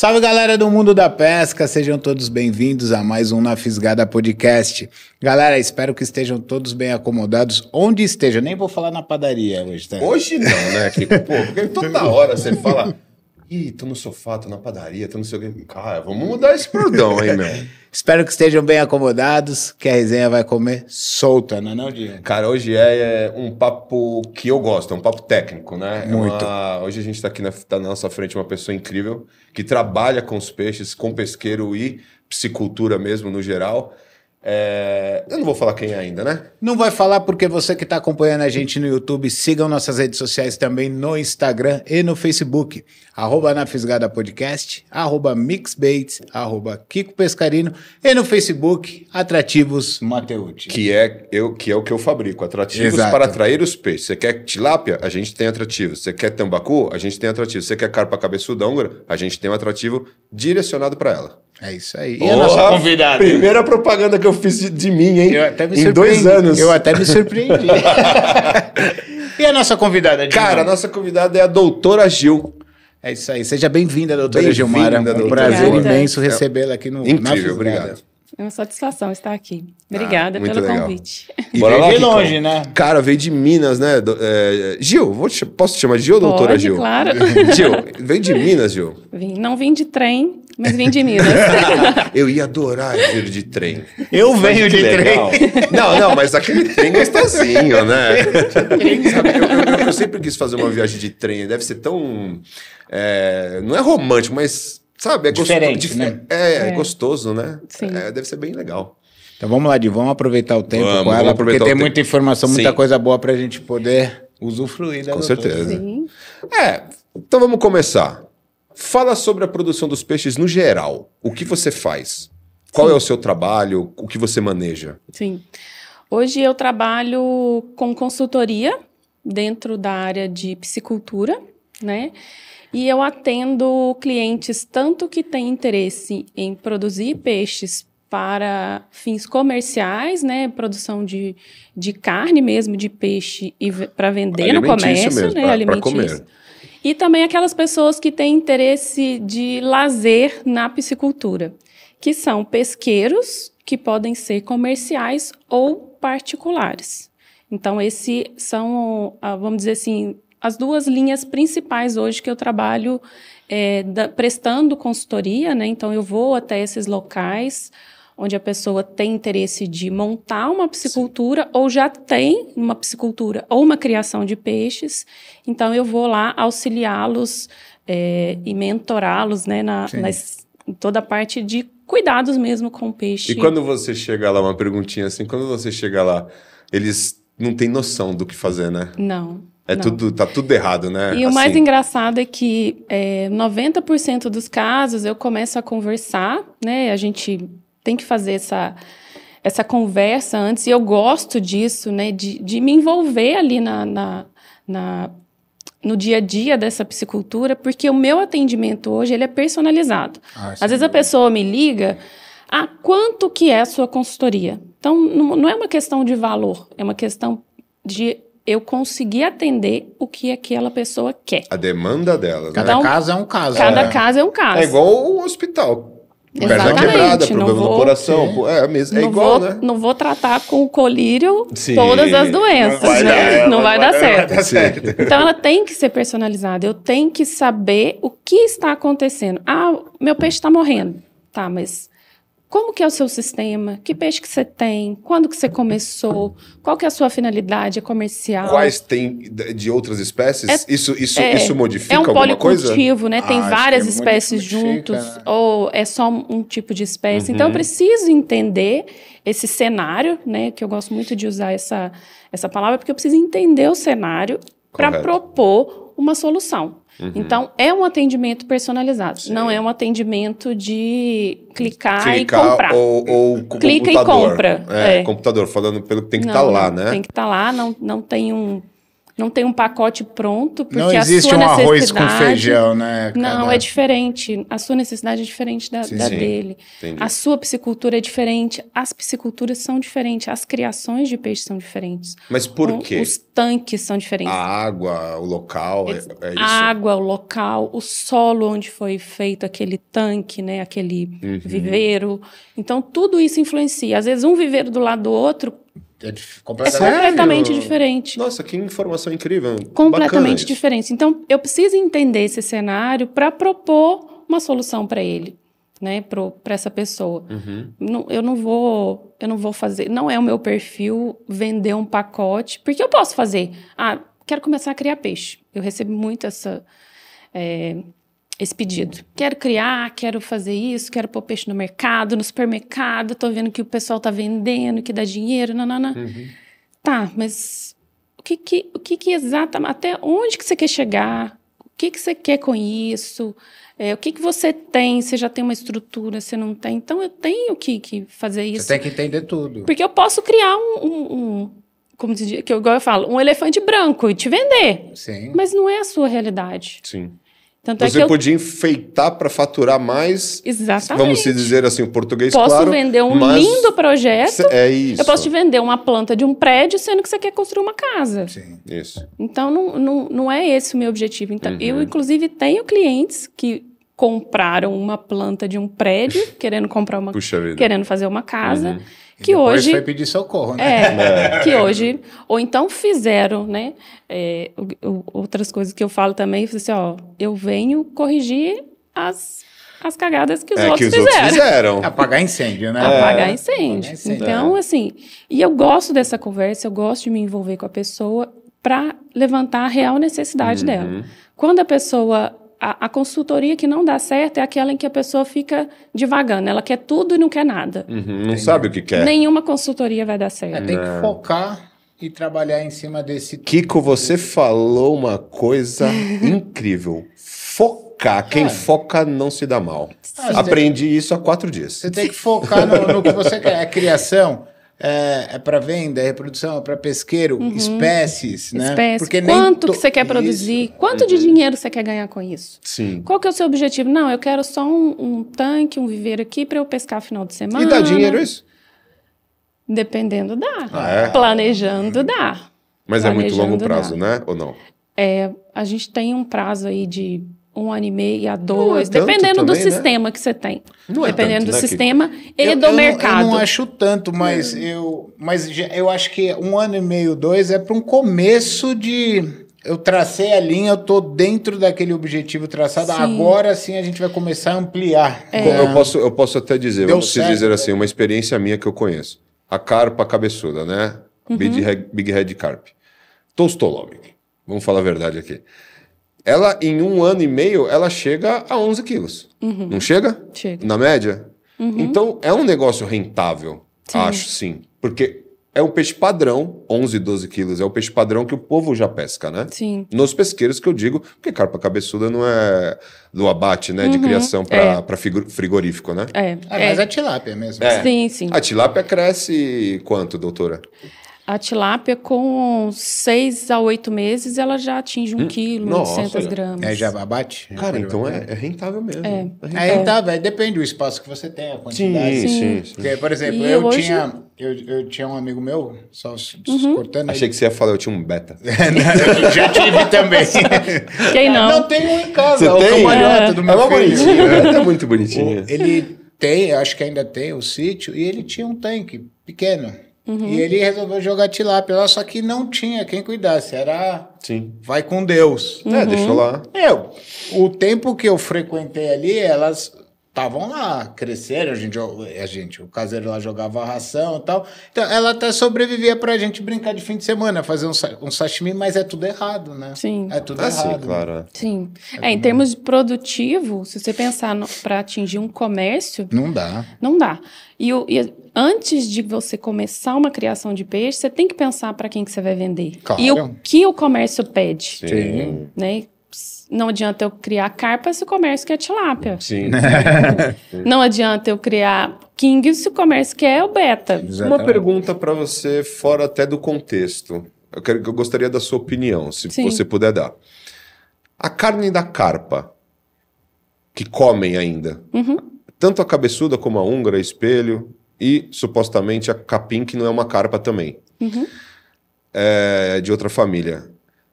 Salve, galera do mundo da pesca, sejam todos bem-vindos a mais um Na Fisgada Podcast. Galera, espero que estejam todos bem acomodados, onde esteja. Nem vou falar na padaria hoje, tá? Hoje não, né? Pô, porque toda hora você fala, ih, tô no sofá, tô na padaria, tô não sei o quê. Cara, vamos mudar esse bordão aí, meu. Espero que estejam bem acomodados, que a resenha vai comer solta, não é não, Diego? Cara, hoje é um papo que eu gosto, é um papo técnico, né? Muito. Hoje a gente tá aqui tá na nossa frente uma pessoa incrível, que trabalha com os peixes, com pesqueiro e piscicultura mesmo, no geral. Eu não vou falar quem é ainda, né? Não vai falar porque você que está acompanhando a gente no YouTube, sigam nossas redes sociais também no Instagram e no Facebook. @NaFisgadaPodcast, @MixBaits, @Kiko Pescarino e no Facebook, Atrativos Mateucci. Que é o que eu fabrico, atrativos Exato. para atrair os peixes. Você quer tilápia? A gente tem atrativos. Você quer tambacu? A gente tem atrativos. Você quer carpa cabeçuda húngara? A gente tem um atrativo direcionado para ela. É isso aí. E a nossa Porra, convidada? Primeira propaganda que eu fiz de mim, hein? Eu até me em surpreendi. 2 anos. Eu até me surpreendi. E a nossa convidada, Diego? Cara, a nossa convidada é a doutora Gil. É isso aí. Seja bem-vinda, doutora Bem-vinda, Gilmara. Um doutora. prazer Obrigada. imenso recebê-la aqui no Na Incrível, Fisgada. obrigado. É uma satisfação estar aqui. Obrigada muito pelo legal. convite. E Bora veio lá, de Kiko. longe, né? Cara, veio de Minas, né? Gil, posso te chamar de Gil ou doutora Pode, Gil? claro. Gil, veio de Minas, Gil. Não vim de trem, mas vim de Minas. Eu ia adorar vir de trem. Eu venho de legal. trem. Não, mas aquele trem gostosinho, né? Sabe, eu sempre quis fazer uma viagem de trem. Deve ser tão... não é romântico, mas... Sabe, é Diferente, gostoso. né? É gostoso, né? Sim. Deve ser bem legal. Então vamos lá, Di, vamos aproveitar o tempo Vamos com ela, porque aproveitar tem o tempo. muita informação, muita Sim. coisa boa pra gente poder usufruir da Com doutora. certeza. Sim. Então vamos começar. Fala sobre a produção dos peixes no geral. O que você faz? Qual é o seu trabalho? O que você maneja? Sim. Hoje eu trabalho com consultoria dentro da área de piscicultura, né? E eu atendo clientes tanto que têm interesse em produzir peixes para fins comerciais, né? Produção de carne mesmo, de peixe para vender no Alimentício comércio, mesmo, né? pra Alimentício. comer. E também aquelas pessoas que têm interesse de lazer na piscicultura, que são pesqueiros que podem ser comerciais ou particulares. Então, esses são, vamos dizer assim, as duas linhas principais hoje que eu trabalho prestando consultoria, né? Então, eu vou até esses locais onde a pessoa tem interesse de montar uma piscicultura ou já tem uma piscicultura ou uma criação de peixes. Então, eu vou lá auxiliá-los e mentorá-los, né, em toda a parte de cuidados mesmo com o peixe. E quando você chega lá, uma perguntinha assim, quando você chega lá, eles não têm noção do que fazer, né? Não. Tá tudo errado, né? E o mais engraçado é que 90% dos casos eu começo a conversar, né? A gente tem que fazer essa conversa antes, e eu gosto disso, né? De me envolver ali no dia a dia dessa piscicultura, porque o meu atendimento hoje ele é personalizado. Às vezes a pessoa me liga, quanto que é a sua consultoria? Então, não é uma questão de valor, é uma questão de eu conseguir atender o que aquela pessoa quer. A demanda dela, né? Cada caso é um caso. Cada caso é um caso. É igual o hospital. Perna Exatamente, quebrada, não problema no vou- coração. É igual, né? Não vou tratar com o colírio Sim. todas as doenças, né? Não vai dar certo. certo. Então, ela tem que ser personalizada. Eu tenho que saber o que está acontecendo. Meu peixe está morrendo. Tá, mas como que é o seu sistema? Que peixe que você tem? Quando que você começou? Qual que é a sua finalidade? É comercial? Quais tem de outras espécies? Isso modifica É um alguma coisa? policultivo, né? Tem acho várias que espécies modifica, juntos, né? ou é só um tipo de espécie. Então, eu preciso entender esse cenário, né? Que eu gosto muito de usar essa palavra, porque eu preciso entender o cenário para Correto. propor uma solução. Então, é um atendimento personalizado. Não é um atendimento de clicar e comprar. Ou Clica e computador. compra. Computador, falando pelo que tem que estar Não, lá, não, né? tem que estar lá, não tem Não tem um pacote pronto, porque Não a existe sua um necessidade... arroz com feijão, né? Não, é diferente. A sua necessidade é diferente da dele. Entendi. A sua piscicultura é diferente. As pisciculturas são diferentes. As criações de peixe são diferentes. Mas por quê? Os tanques são diferentes. A água, o local, é isso? A água, o local, o solo onde foi feito aquele tanque, né? Aquele viveiro. Então, tudo isso influencia. Às vezes, um viveiro do lado do outro É completamente diferente. Nossa, que informação incrível. Completamente diferente. Então, eu preciso entender esse cenário para propor uma solução para ele, né? Para essa pessoa. Eu não vou fazer, não é o meu perfil vender um pacote, porque eu posso fazer. Quero começar a criar peixe. Eu recebo muito esse pedido. Quero criar, quero fazer isso, quero pôr peixe no mercado, no supermercado, tô vendo que o pessoal tá vendendo, que dá dinheiro, nanana. Tá, mas o que exatamente, até onde que você quer chegar? O que você quer com isso? O que você tem? Você já tem uma estrutura, você não tem? Então, eu tenho que fazer isso. Você tem que entender tudo. Porque eu posso criar como se diz, igual eu falo, um elefante branco e te vender. Sim. Mas não é a sua realidade. Sim. Tanto Você é que podia enfeitar para faturar mais. Exatamente. Vamos se dizer assim, o português posso claro. vender um mas lindo projeto. É isso. Eu posso te vender uma planta de um prédio, sendo que você quer construir uma casa. Sim. Isso. Então, não é esse o meu objetivo. Então, eu, inclusive, tenho clientes que compraram uma planta de um prédio, querendo comprar uma... Puxa vida. Querendo fazer uma casa. E Que depois hoje... foi pedir socorro, né? Que hoje... Ou então fizeram, né? Outras coisas que eu falo também, assim, eu venho corrigir as cagadas que os outros que os outros fizeram. Apagar incêndio, né? Apagar incêndio. Apagar incêndio. Então, assim... E eu gosto dessa conversa, eu gosto de me envolver com a pessoa para levantar a real necessidade dela. Quando a pessoa... A consultoria que não dá certo é aquela em que a pessoa fica divagando. Ela quer tudo e não quer nada. Não sabe o que quer. Nenhuma consultoria vai dar certo. Tem que focar e trabalhar em cima desse... Kiko, você falou uma coisa incrível. Focar. Quem foca não se dá mal. Aprendi isso há 4 dias. Você tem que focar no que você quer. É criação, é para venda, é reprodução, é para pesqueiro, espécies, né? Porque quanto que você quer produzir? Quanto de dinheiro você quer ganhar com isso? Sim. Qual que é o seu objetivo? Não, eu quero só um tanque, um viveiro aqui para eu pescar final de semana. E dá dinheiro isso? Dependendo, dá. Planejando, dá. Mas é muito longo prazo, né? Ou não? A gente tem um prazo aí de 1 ano e meio a 2, tanto dependendo do também, né? sistema que você tem. Não é Dependendo tanto, do né, sistema e do mercado. Eu não acho tanto, mas eu acho que 1 ano e meio, 2 é para um começo de... Eu tracei a linha, eu tô dentro daquele objetivo traçado. Sim. Agora sim a gente vai começar a ampliar. Eu posso até dizer, Deu vamos certo. dizer assim, uma experiência minha que eu conheço. A carpa cabeçuda, né? Big Head Carp. Tolstolovic. Vamos falar a verdade aqui. Ela, em 1 ano e meio, ela chega a 11 quilos. Não chega? Chega. Na média? Então, é um negócio rentável, acho, sim. Porque é um peixe padrão, 11, 12 quilos, é o peixe padrão que o povo já pesca, né? Sim. Nos pesqueiros que eu digo, porque carpa cabeçuda não é do abate, né? De criação para frigorífico, né? Mas a tilápia mesmo. Sim, sim. A tilápia cresce quanto, doutora? A tilápia, com 6 a 8 meses, ela já atinge 1 quilo, Nossa, 800 gramas. Já abate? Cara, então é rentável mesmo. Tá, depende do espaço que você tem, a quantidade. Sim. Porque, por exemplo, E eu hoje- tinha um amigo meu, só cortando. Achei que você ia falar, eu tinha um beta. Já tive também. Quem não? Não, tem um em casa, Você o tem? cambalhota do meu uma filho. bonitinha, é muito bonitinha. Ele tem, acho que ainda tem, o sítio, e ele tinha um tanque pequeno. E ele resolveu jogar tilápia lá, só que não tinha quem cuidasse. Era Sim. vai com Deus. Deixou lá. O tempo que eu frequentei ali, elas estavam lá, cresceram, o caseiro lá jogava ração e tal. Então, ela até sobrevivia pra gente brincar de fim de semana, fazer um sashimi, mas é tudo errado, né? Sim. É tudo Sim, errado. claro. Sim. Em termos de produtivo, se você pensar para atingir um comércio, Não dá. não dá. E antes de você começar uma criação de peixe, você tem que pensar para quem que você vai vender. Claro. E o que o comércio pede. Sim. Né? Não adianta eu criar carpa se o comércio quer tilápia. Sim. Não adianta eu criar king se o comércio quer o beta. Uma pergunta para você, fora até do contexto. eu gostaria da sua opinião, se Sim. você puder dar. A carne da carpa, que comem ainda, tanto a cabeçuda como a húngara, espelho, e supostamente a capim, que não é uma carpa também, de outra família.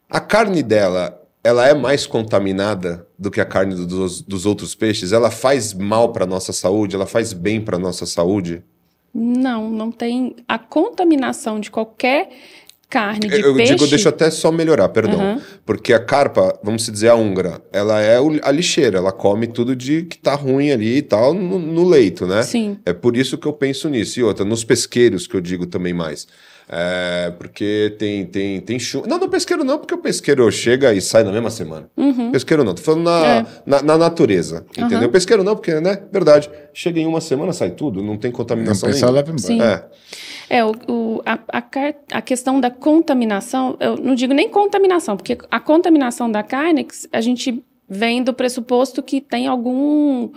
A carne dela, ela é mais contaminada do que a carne dos outros peixes? Ela faz mal para nossa saúde? Ela faz bem para nossa saúde? Não tem a contaminação de qualquer carne de peixe. Deixa eu até só melhorar, perdão. Porque a carpa, vamos dizer a húngara, ela é a lixeira, ela come tudo que tá ruim ali e tal no leito, né? Sim. É por isso que eu penso nisso. E outra, nos pesqueiros que eu digo também mais. Porque tem chuva. Não, no pesqueiro não, porque o pesqueiro chega e sai na mesma semana. Pesqueiro não, tô falando na natureza, entendeu? Pesqueiro não, porque, né, verdade, chega em uma semana, sai tudo, não tem contaminação nenhuma. Sim. A questão da contaminação, eu não digo nem contaminação, porque a contaminação da carne, a gente vem do pressuposto que tem algum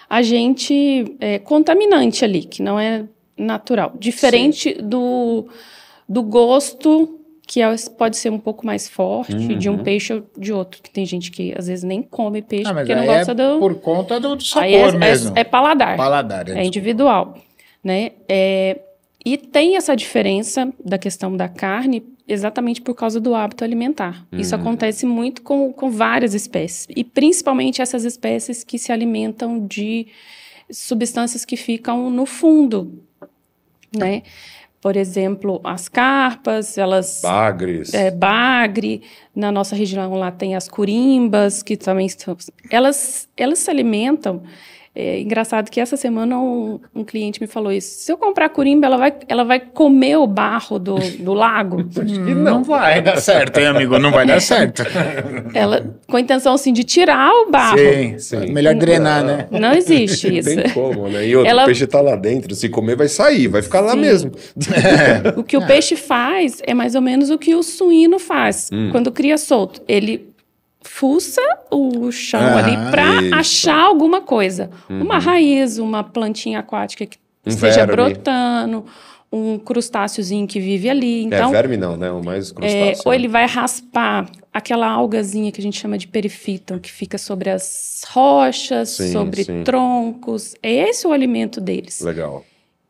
agente contaminante ali, que não é natural. Diferente do gosto, que pode ser um pouco mais forte de um peixe ou de outro. Que tem gente que às vezes nem come peixe porque não gosta do... por conta do sabor aí mesmo. É paladar. Paladar. É individual, né? E tem essa diferença da questão da carne exatamente por causa do hábito alimentar. Isso acontece muito com várias espécies. E principalmente essas espécies que se alimentam de substâncias que ficam no fundo, né? Por exemplo, as carpas, elas... Bagres. Bagre. Na nossa região lá tem as curimbas, que também estão... Elas se alimentam... engraçado que essa semana um cliente me falou isso. Se eu comprar curimba, ela vai comer o barro do lago? Não vai dar certo, hein, amigo? Não vai dar certo. Ela, com a intenção, assim, de tirar o barro. Sim. Melhor drenar, né? Não existe isso. Tem como, né? E outro, o peixe tá lá dentro, se comer vai sair, vai ficar lá mesmo. O que o peixe faz é mais ou menos o que o suíno faz. Quando cria solto, ele fuça o chão ali para achar alguma coisa. Uma raiz, uma plantinha aquática que esteja brotando, um crustáceozinho que vive ali. Então, verme não, né? O mais crustáceo. Ou ele vai raspar aquela algazinha que a gente chama de perifíton, que fica sobre as rochas, sobre troncos. É esse o alimento deles. Legal.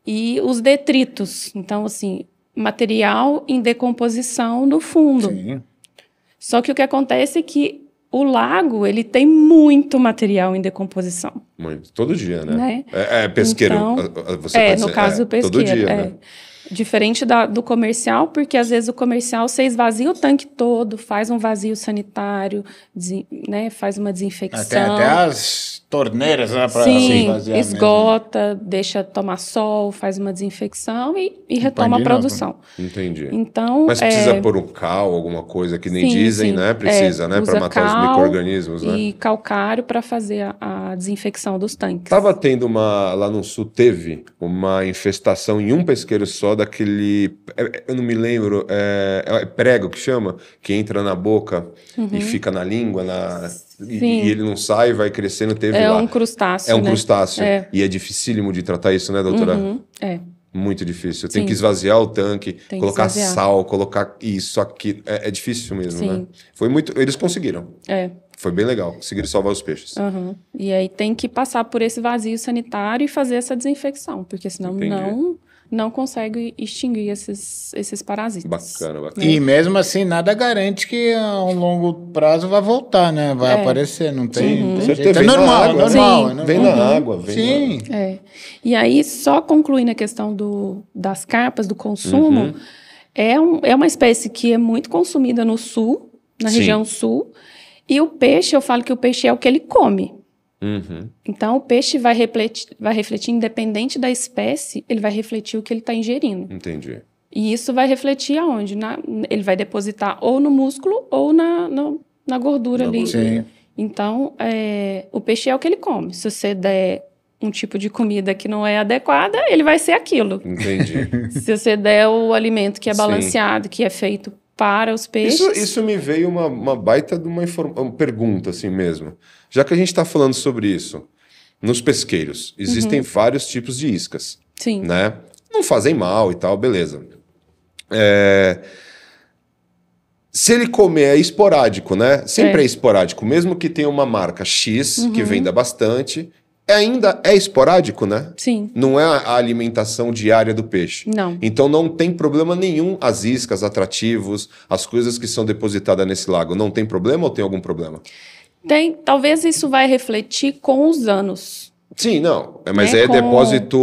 E os detritos. Então, assim, material em decomposição no fundo. Sim. Só que o que acontece é que o lago, ele tem muito material em decomposição. Muito. Todo dia, né? Pesqueiro. Então, você no caso do pesqueiro. Todo dia, né? Diferente do comercial, porque às vezes o comercial você esvazia o tanque todo, faz um vazio sanitário, né, faz uma desinfecção. Tem até as torneiras, né? Pra esvaziar esgota, mesmo. Deixa tomar sol, faz uma desinfecção e retoma a produção. Entendi. Então, mas precisa pôr um cal, alguma coisa que nem dizem, né? Precisa, né? Para matar os micro-organismos, né? E calcário para fazer a desinfecção dos tanques. Tava tendo lá no sul, teve uma infestação em um pesqueiro só daquele, eu não me lembro, é prego que chama, que entra na boca e fica na língua, e ele não sai, vai crescendo, teve lá. É um crustáceo, um crustáceo. E é dificílimo de tratar isso, né, doutora? Muito difícil. Tem que esvaziar o tanque, colocar sal, colocar isso, aqui. É difícil mesmo, né? Foi muito... Eles conseguiram. Foi bem legal. Conseguiram salvar os peixes. E aí tem que passar por esse vazio sanitário e fazer essa desinfecção, porque senão não consegue extinguir esses parasitas. Bacana. E mesmo assim, nada garante que a um longo prazo vai voltar, né? Vai aparecer, não tem jeito. É normal, normal. Vem na água. Sim. E aí, só concluindo a questão das carpas, do consumo, é uma espécie que é muito consumida no sul, na região sul, e o peixe, eu falo que o peixe é o que ele come. Então, o peixe vai refletir, independente da espécie, ele vai refletir o que ele está ingerindo. Entendi. E isso vai refletir aonde? Ele vai depositar ou no músculo ou na gordura ali. Sim. Então, o peixe é o que ele come. Se você der um tipo de comida que não é adequada, ele vai ser aquilo. Entendi. Se você der o alimento que é balanceado, que é feito para os peixes... Isso me veio uma baita de uma pergunta, assim mesmo. Já que a gente está falando sobre isso, nos pesqueiros, existem vários tipos de iscas. Sim. Né? Não fazem mal e tal, beleza. Se ele comer é esporádico, né? Sempre é esporádico, mesmo que tenha uma marca X que venda bastante, ainda é esporádico, né? Sim. Não é a alimentação diária do peixe. Não. Então não tem problema nenhum as iscas, atrativos, as coisas que são depositadas nesse lago. Não tem problema ou tem algum problema? Talvez isso vai refletir com os anos. Sim, não. Mas Né, é com- depósito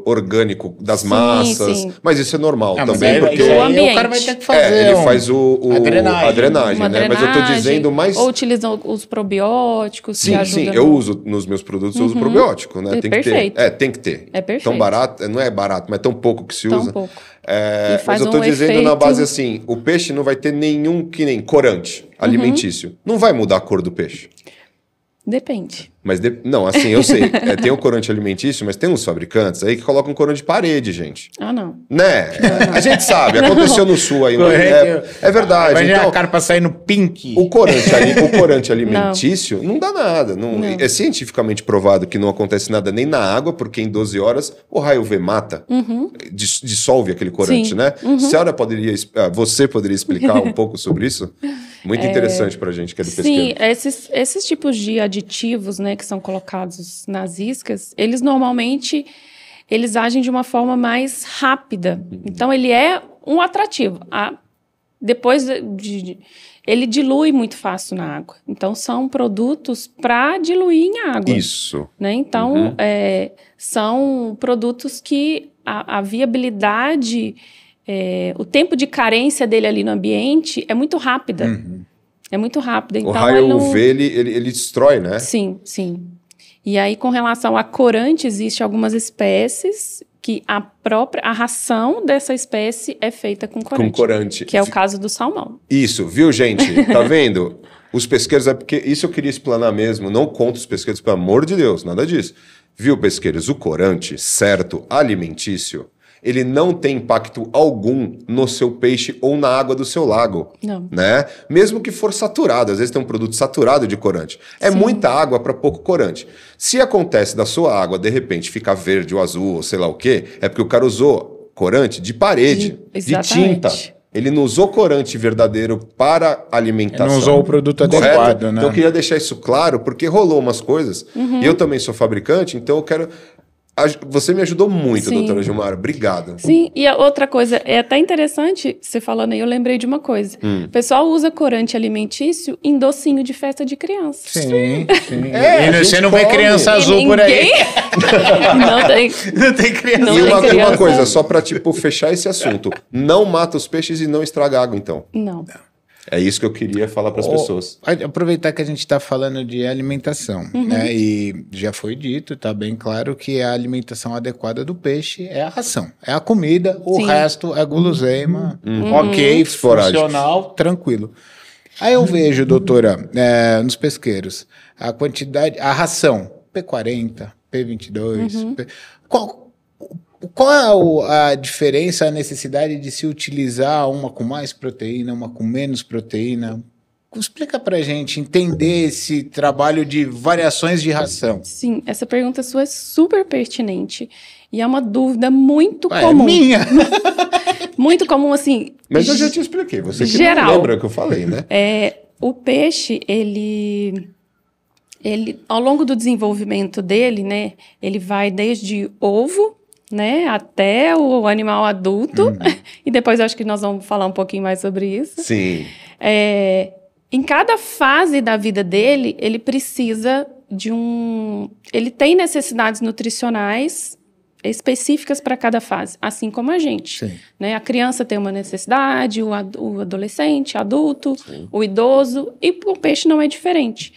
orgânico das Sim, massas. sim. Mas isso é normal Ah, mas também, aí- porque... aí O ambiente. o cara vai ter que fazer ele faz a drenagem, Uma né? Mas eu tô dizendo mais... Ou utilizam os probióticos que Sim, ajudam. eu uso nos meus produtos, eu uso probiótico, né? É Tem perfeito. que ter. Tem que ter. É perfeito. Tão barato, não é barato, mas tão pouco que se Tão usa. pouco. É, E faz mas eu tô um dizendo na efeito- base assim, o peixe não vai ter nenhum que nem corante alimentício. Não vai mudar a cor do peixe. Depende. Mas, não, assim, eu sei. Tem o corante alimentício, mas tem uns fabricantes aí que colocam corante de parede, gente. Ah, não. Né? A gente sabe, aconteceu no sul aí. É verdade. Imagina Então, a carpa saindo pink. o corante alimentício não dá nada. Não. É cientificamente provado que não acontece nada nem na água, porque em 12 horas o raio V mata, dissolve aquele corante, Sim. né? Você poderia explicar um pouco sobre isso? Muito interessante pra gente que é do Sim, pesqueiro. esses tipos de aditivos, né, que são colocados nas iscas, eles normalmente agem de uma forma mais rápida. Então, ele é um atrativo. Depois ele dilui muito fácil na água. Então, são produtos para diluir em água. Isso. Né? Então, são produtos que a viabilidade, o tempo de carência dele ali no ambiente é muito rápida. É muito rápida. Então, O raio UV, ele destrói, né? Sim, sim. E aí, com relação a corante, existem algumas espécies que a ração dessa espécie é feita com corante. Com corante. Que é o caso do salmão. Isso, viu, gente? Tá vendo? Os pesqueiros, porque isso eu queria explanar mesmo, não contra os pesqueiros, pelo amor de Deus, nada disso. Viu, pesqueiros? O corante, certo, alimentício, ele não tem impacto algum no seu peixe ou na água do seu lago. Não. Né? Mesmo que for saturado, às vezes tem um produto saturado de corante. É muita água para pouco corante. Se acontece da sua água, de repente, ficar verde ou azul ou sei lá o quê, é porque o cara usou corante de parede, de tinta. Ele não usou corante verdadeiro para alimentação. Não usou o produto Correto? adequado, né? Então eu queria deixar isso claro, porque rolou umas coisas. E eu também sou fabricante, então eu quero... Você me ajudou muito, Sim. doutora Gilmar. Obrigado. Sim, e a outra coisa, é até interessante você falando aí, eu lembrei de uma coisa. O pessoal usa corante alimentício em docinho de festa de criança. Sim, sim. É, a e gente você não vê come. criança azul por aí. Não tem. Não tem criança Não E tem uma criança. coisa, só para fechar esse assunto. Não mata os peixes e não estraga a água, então. Não. É isso que eu queria falar para as pessoas. Aproveitar que a gente está falando de alimentação, né? E já foi dito, está bem claro que a alimentação adequada do peixe é a ração, é a comida, o Sim. resto é guloseima, ok, Esporádico. funcional, tranquilo. Aí eu vejo, doutora, nos pesqueiros, a quantidade, a ração, P40, P22, qual é a diferença, a necessidade de se utilizar uma com mais proteína, uma com menos proteína? Explica pra gente entender esse trabalho de variações de ração. Sim, essa pergunta sua é super pertinente. E é uma dúvida muito É comum. minha. Muito comum, assim. Mas eu já te expliquei, você que Geral. não lembra o que eu falei, né? O peixe, ele, ao longo do desenvolvimento dele, né, ele vai desde ovo, né, até o animal adulto. E depois eu acho que nós vamos falar um pouquinho mais sobre isso. Sim. Em cada fase da vida dele, ele precisa ele tem necessidades nutricionais específicas para cada fase, assim como a gente. Sim. Né? A criança tem uma necessidade, o adolescente, adulto, o idoso, e o peixe não é diferente.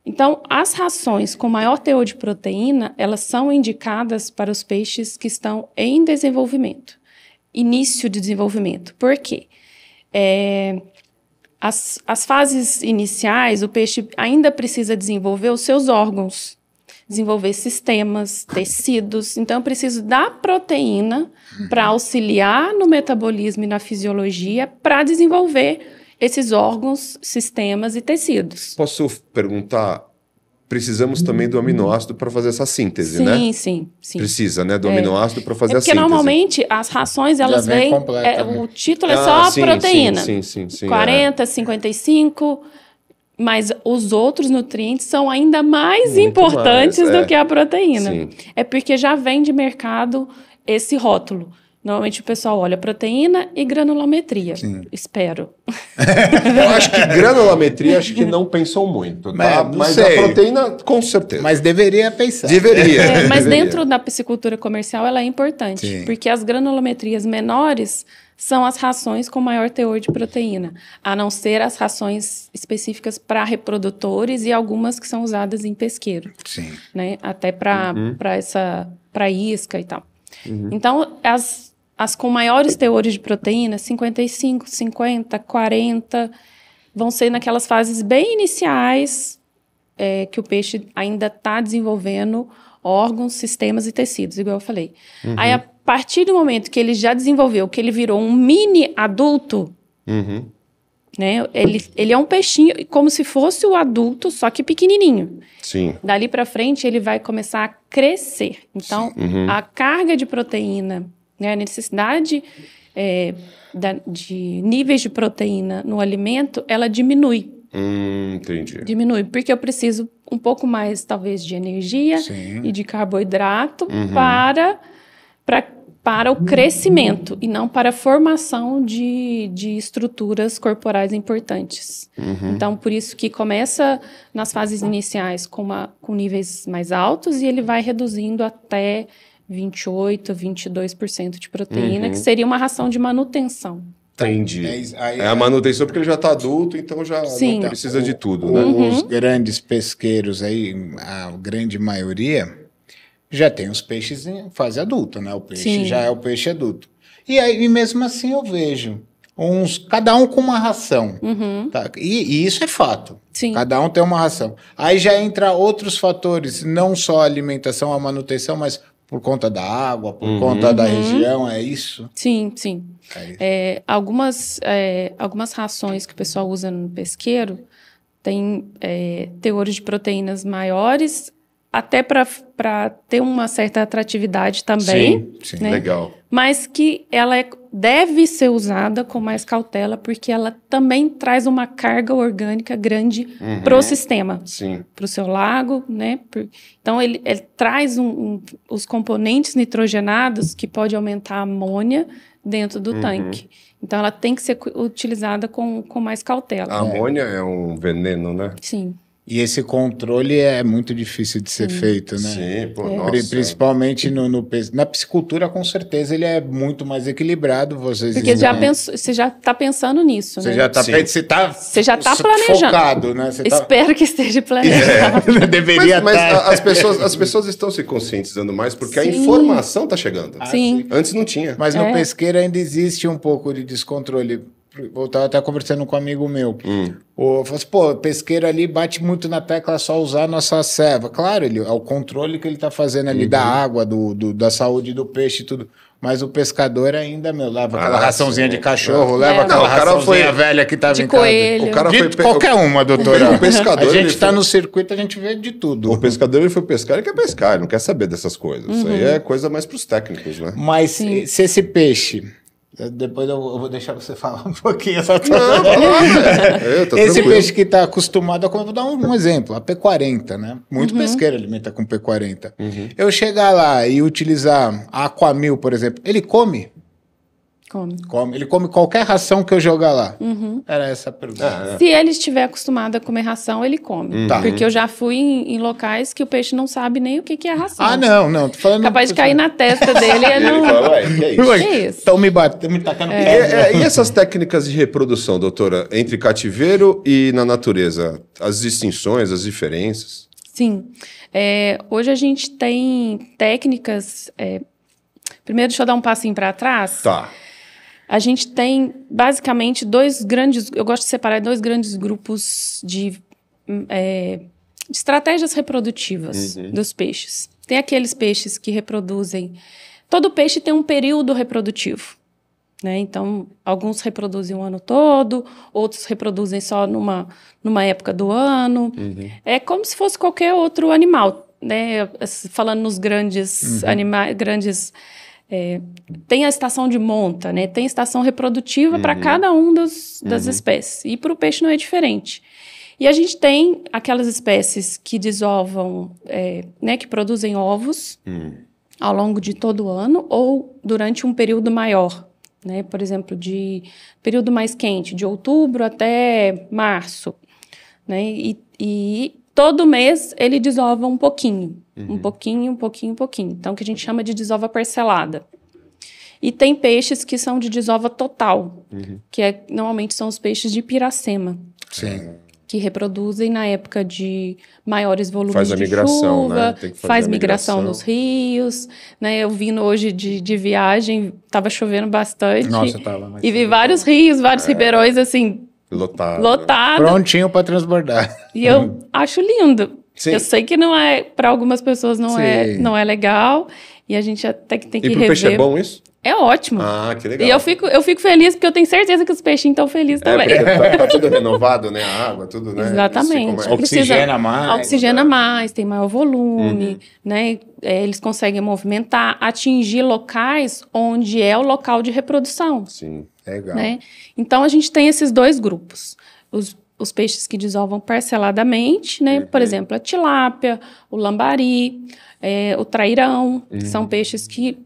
Então, as rações com maior teor de proteína, elas são indicadas para os peixes que estão em desenvolvimento, início de desenvolvimento. Por quê? As fases iniciais, o peixe ainda precisa desenvolver os seus órgãos, desenvolver sistemas, tecidos. Então, eu preciso da proteína para auxiliar no metabolismo e na fisiologia para desenvolver esses órgãos, sistemas e tecidos. Posso perguntar precisamos também do aminoácido para fazer essa síntese, sim, né? Sim. Precisa, né? Do aminoácido para fazer a Porque síntese. normalmente as rações, elas vem vêm... completa, né? o título é só sim, proteína. Sim, 40, 55... Mas os outros nutrientes são ainda mais Muito importantes mais, do que a proteína. Sim. É porque já vem de mercado esse rótulo. Normalmente o pessoal olha proteína e granulometria. Sim. Espero. Eu acho que granulometria, acho que não pensam muito, tá? Não Mas sei. a proteína, com certeza. Mas deveria pensar. Deveria. Mas deveria. dentro da piscicultura comercial ela é importante. Sim. Porque as granulometrias menores são as rações com maior teor de proteína. A não ser as rações específicas para reprodutores e algumas que são usadas em pesqueiro. Sim. Né? Até para isca e tal. Então, as com maiores teores de proteína, 55, 50, 40, vão ser naquelas fases bem iniciais que o peixe ainda está desenvolvendo órgãos, sistemas e tecidos, igual eu falei. Aí, a partir do momento que ele já desenvolveu, que ele virou um mini adulto, né? Ele é um peixinho, como se fosse o adulto, só que pequenininho. Sim. Dali para frente, ele vai começar a crescer. Então, a carga de proteína, né, a necessidade de níveis de proteína no alimento, ela diminui. Entendi. Diminui, porque eu preciso um pouco mais, talvez, de energia Sim. e de carboidrato para o crescimento e não para a formação de estruturas corporais importantes. Então, por isso que começa nas fases iniciais com níveis mais altos e ele vai reduzindo até 28%, 22% de proteína, que seria uma ração de manutenção. Entendi. É a manutenção porque ele já está adulto, então já Sim. não precisa de tudo, né? Os grandes pesqueiros aí, a grande maioria, já tem os peixes em fase adulta, né? O peixe Sim. já é o peixe adulto. E aí, mesmo assim, eu vejo cada um com uma ração. Tá? E isso é fato. Sim. Cada um tem uma ração. Aí já entra outros fatores, não só a alimentação, a manutenção, mas por conta da água, por conta da região, é isso? Sim, sim. É isso. Algumas rações que o pessoal usa no pesqueiro têm teores de proteínas maiores, até para ter uma certa atratividade também. Sim, né? Legal. Mas que ela deve ser usada com mais cautela, porque ela também traz uma carga orgânica grande para o sistema. Sim. Para o seu lago, né? Então, ele traz os componentes nitrogenados que pode aumentar a amônia dentro do tanque. Então, ela tem que ser utilizada com mais cautela. A amônia é um veneno, né? Sim. E esse controle é muito difícil de ser feito, né? Sim, pô, nossa. Principalmente na piscicultura, com certeza, ele é muito mais equilibrado. Porque você já está pensando nisso, Você né? já está Você já está planejando. focado, né? Você Espero que esteja planejado. Deveria Mas estar. as pessoas estão se conscientizando mais porque a Sim. informação está chegando. Sim. Antes não tinha. Mas no pesqueiro ainda existe um pouco de descontrole. Eu estava até conversando com um amigo meu. Eu falei assim, pô, pesqueiro ali bate muito na tecla só usar a nossa serva. Claro, é o controle que ele está fazendo ali da água, da saúde do peixe e tudo. Mas o pescador ainda, leva aquela raçãozinha de cachorro, leva aquela raçãozinha velha que estava de em casa. coelho. O cara Qualquer uma, doutora. O pescador, a gente ele está foi- no circuito, a gente vê de tudo. O pescador ele foi pescar, ele quer pescar, ele não quer saber dessas coisas. Isso aí é coisa mais para os técnicos, né? Mas se esse peixe... Depois eu vou deixar você falar um pouquinho. Tá Esse tranquilo. peixe que está acostumado a comer, vou dar um exemplo, a P40, né? Muito pesqueiro alimenta com P40. Eu chegar lá e utilizar a Aquamil, por exemplo, ele come? Come. Ele come qualquer ração que eu jogar lá. Era essa a pergunta. Se ele estiver acostumado a comer ração, ele come. Tá. Porque eu já fui em locais que o peixe não sabe nem o que é ração. Ah, não. Tô falando... Capaz de cair na testa dele. Ele fala, ué, que é isso? Que isso? Estão me batendo, me tacando E essas técnicas de reprodução, doutora, entre cativeiro e na natureza? As distinções, as diferenças? Sim. Hoje a gente tem técnicas... Primeiro, deixa eu dar um passinho para trás. Tá. A gente tem, basicamente, eu gosto de separar dois grandes grupos de estratégias reprodutivas dos peixes. Tem aqueles peixes que reproduzem... Todo peixe tem um período reprodutivo. né? Então, alguns reproduzem o ano todo, outros reproduzem só numa época do ano. É como se fosse qualquer outro animal, né? Falando nos grandes animais, tem a estação de monta, né? Tem estação reprodutiva para cada um das espécies. E para o peixe não é diferente. E a gente tem aquelas espécies que desovam, né? Que produzem ovos ao longo de todo o ano ou durante um período maior, né? Por exemplo, de período mais quente, de outubro até março, né? E todo mês ele desova um pouquinho, um pouquinho. Então, que a gente chama de desova parcelada. E tem peixes que são de desova total, que normalmente são os peixes de piracema. Sim. Que reproduzem na época de maiores volumes Faz a de migração, chuva, né? Tem que fazer faz a migração migração nos rios, né? Eu vindo hoje de viagem, estava chovendo bastante. Nossa, tava. E vi vários rios, vários ribeirões, assim, Lotado. Prontinho para transbordar. E eu acho lindo. Sim. Eu sei que não é, para algumas pessoas não é legal, e a gente até que tem que E pro rever. peixe é bom isso? É ótimo. Ah, que legal. E eu fico feliz, porque eu tenho certeza que os peixinhos estão felizes também. Porque tá tudo renovado, né? A água, tudo, né? Exatamente. Eles ficam Oxigena mais. Oxigena mais, tem maior volume, né? Eles conseguem movimentar, atingir locais onde é o local de reprodução. Sim. Legal. Né? Então, a gente tem esses dois grupos. Os peixes que desovam parceladamente, né? Por exemplo, a tilápia, o lambari, o trairão, que são peixes que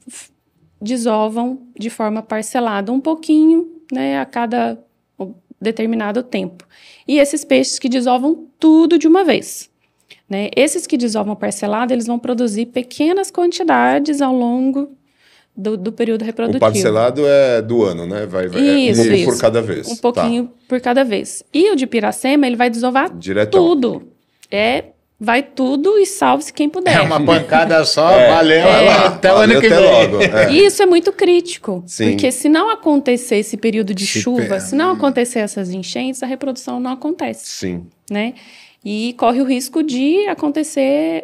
desovam de forma parcelada um pouquinho, né? A cada determinado tempo. E esses peixes que desovam tudo de uma vez. Né? Esses que desovam parcelado, eles vão produzir pequenas quantidades ao longo do período reprodutivo. O parcelado é do ano, né? Vai Isso, um pouco isso. por cada vez. Um pouquinho por cada vez. E o de piracema, ele vai desovar Diretão. tudo. Vai tudo e salve-se quem puder. É uma pancada só, valeu. Até o ano que vem. Logo. E isso é muito crítico. Sim. Porque se não acontecer esse período de chuva, se não acontecer essas enchentes, a reprodução não acontece. Sim. Né? E corre o risco de acontecer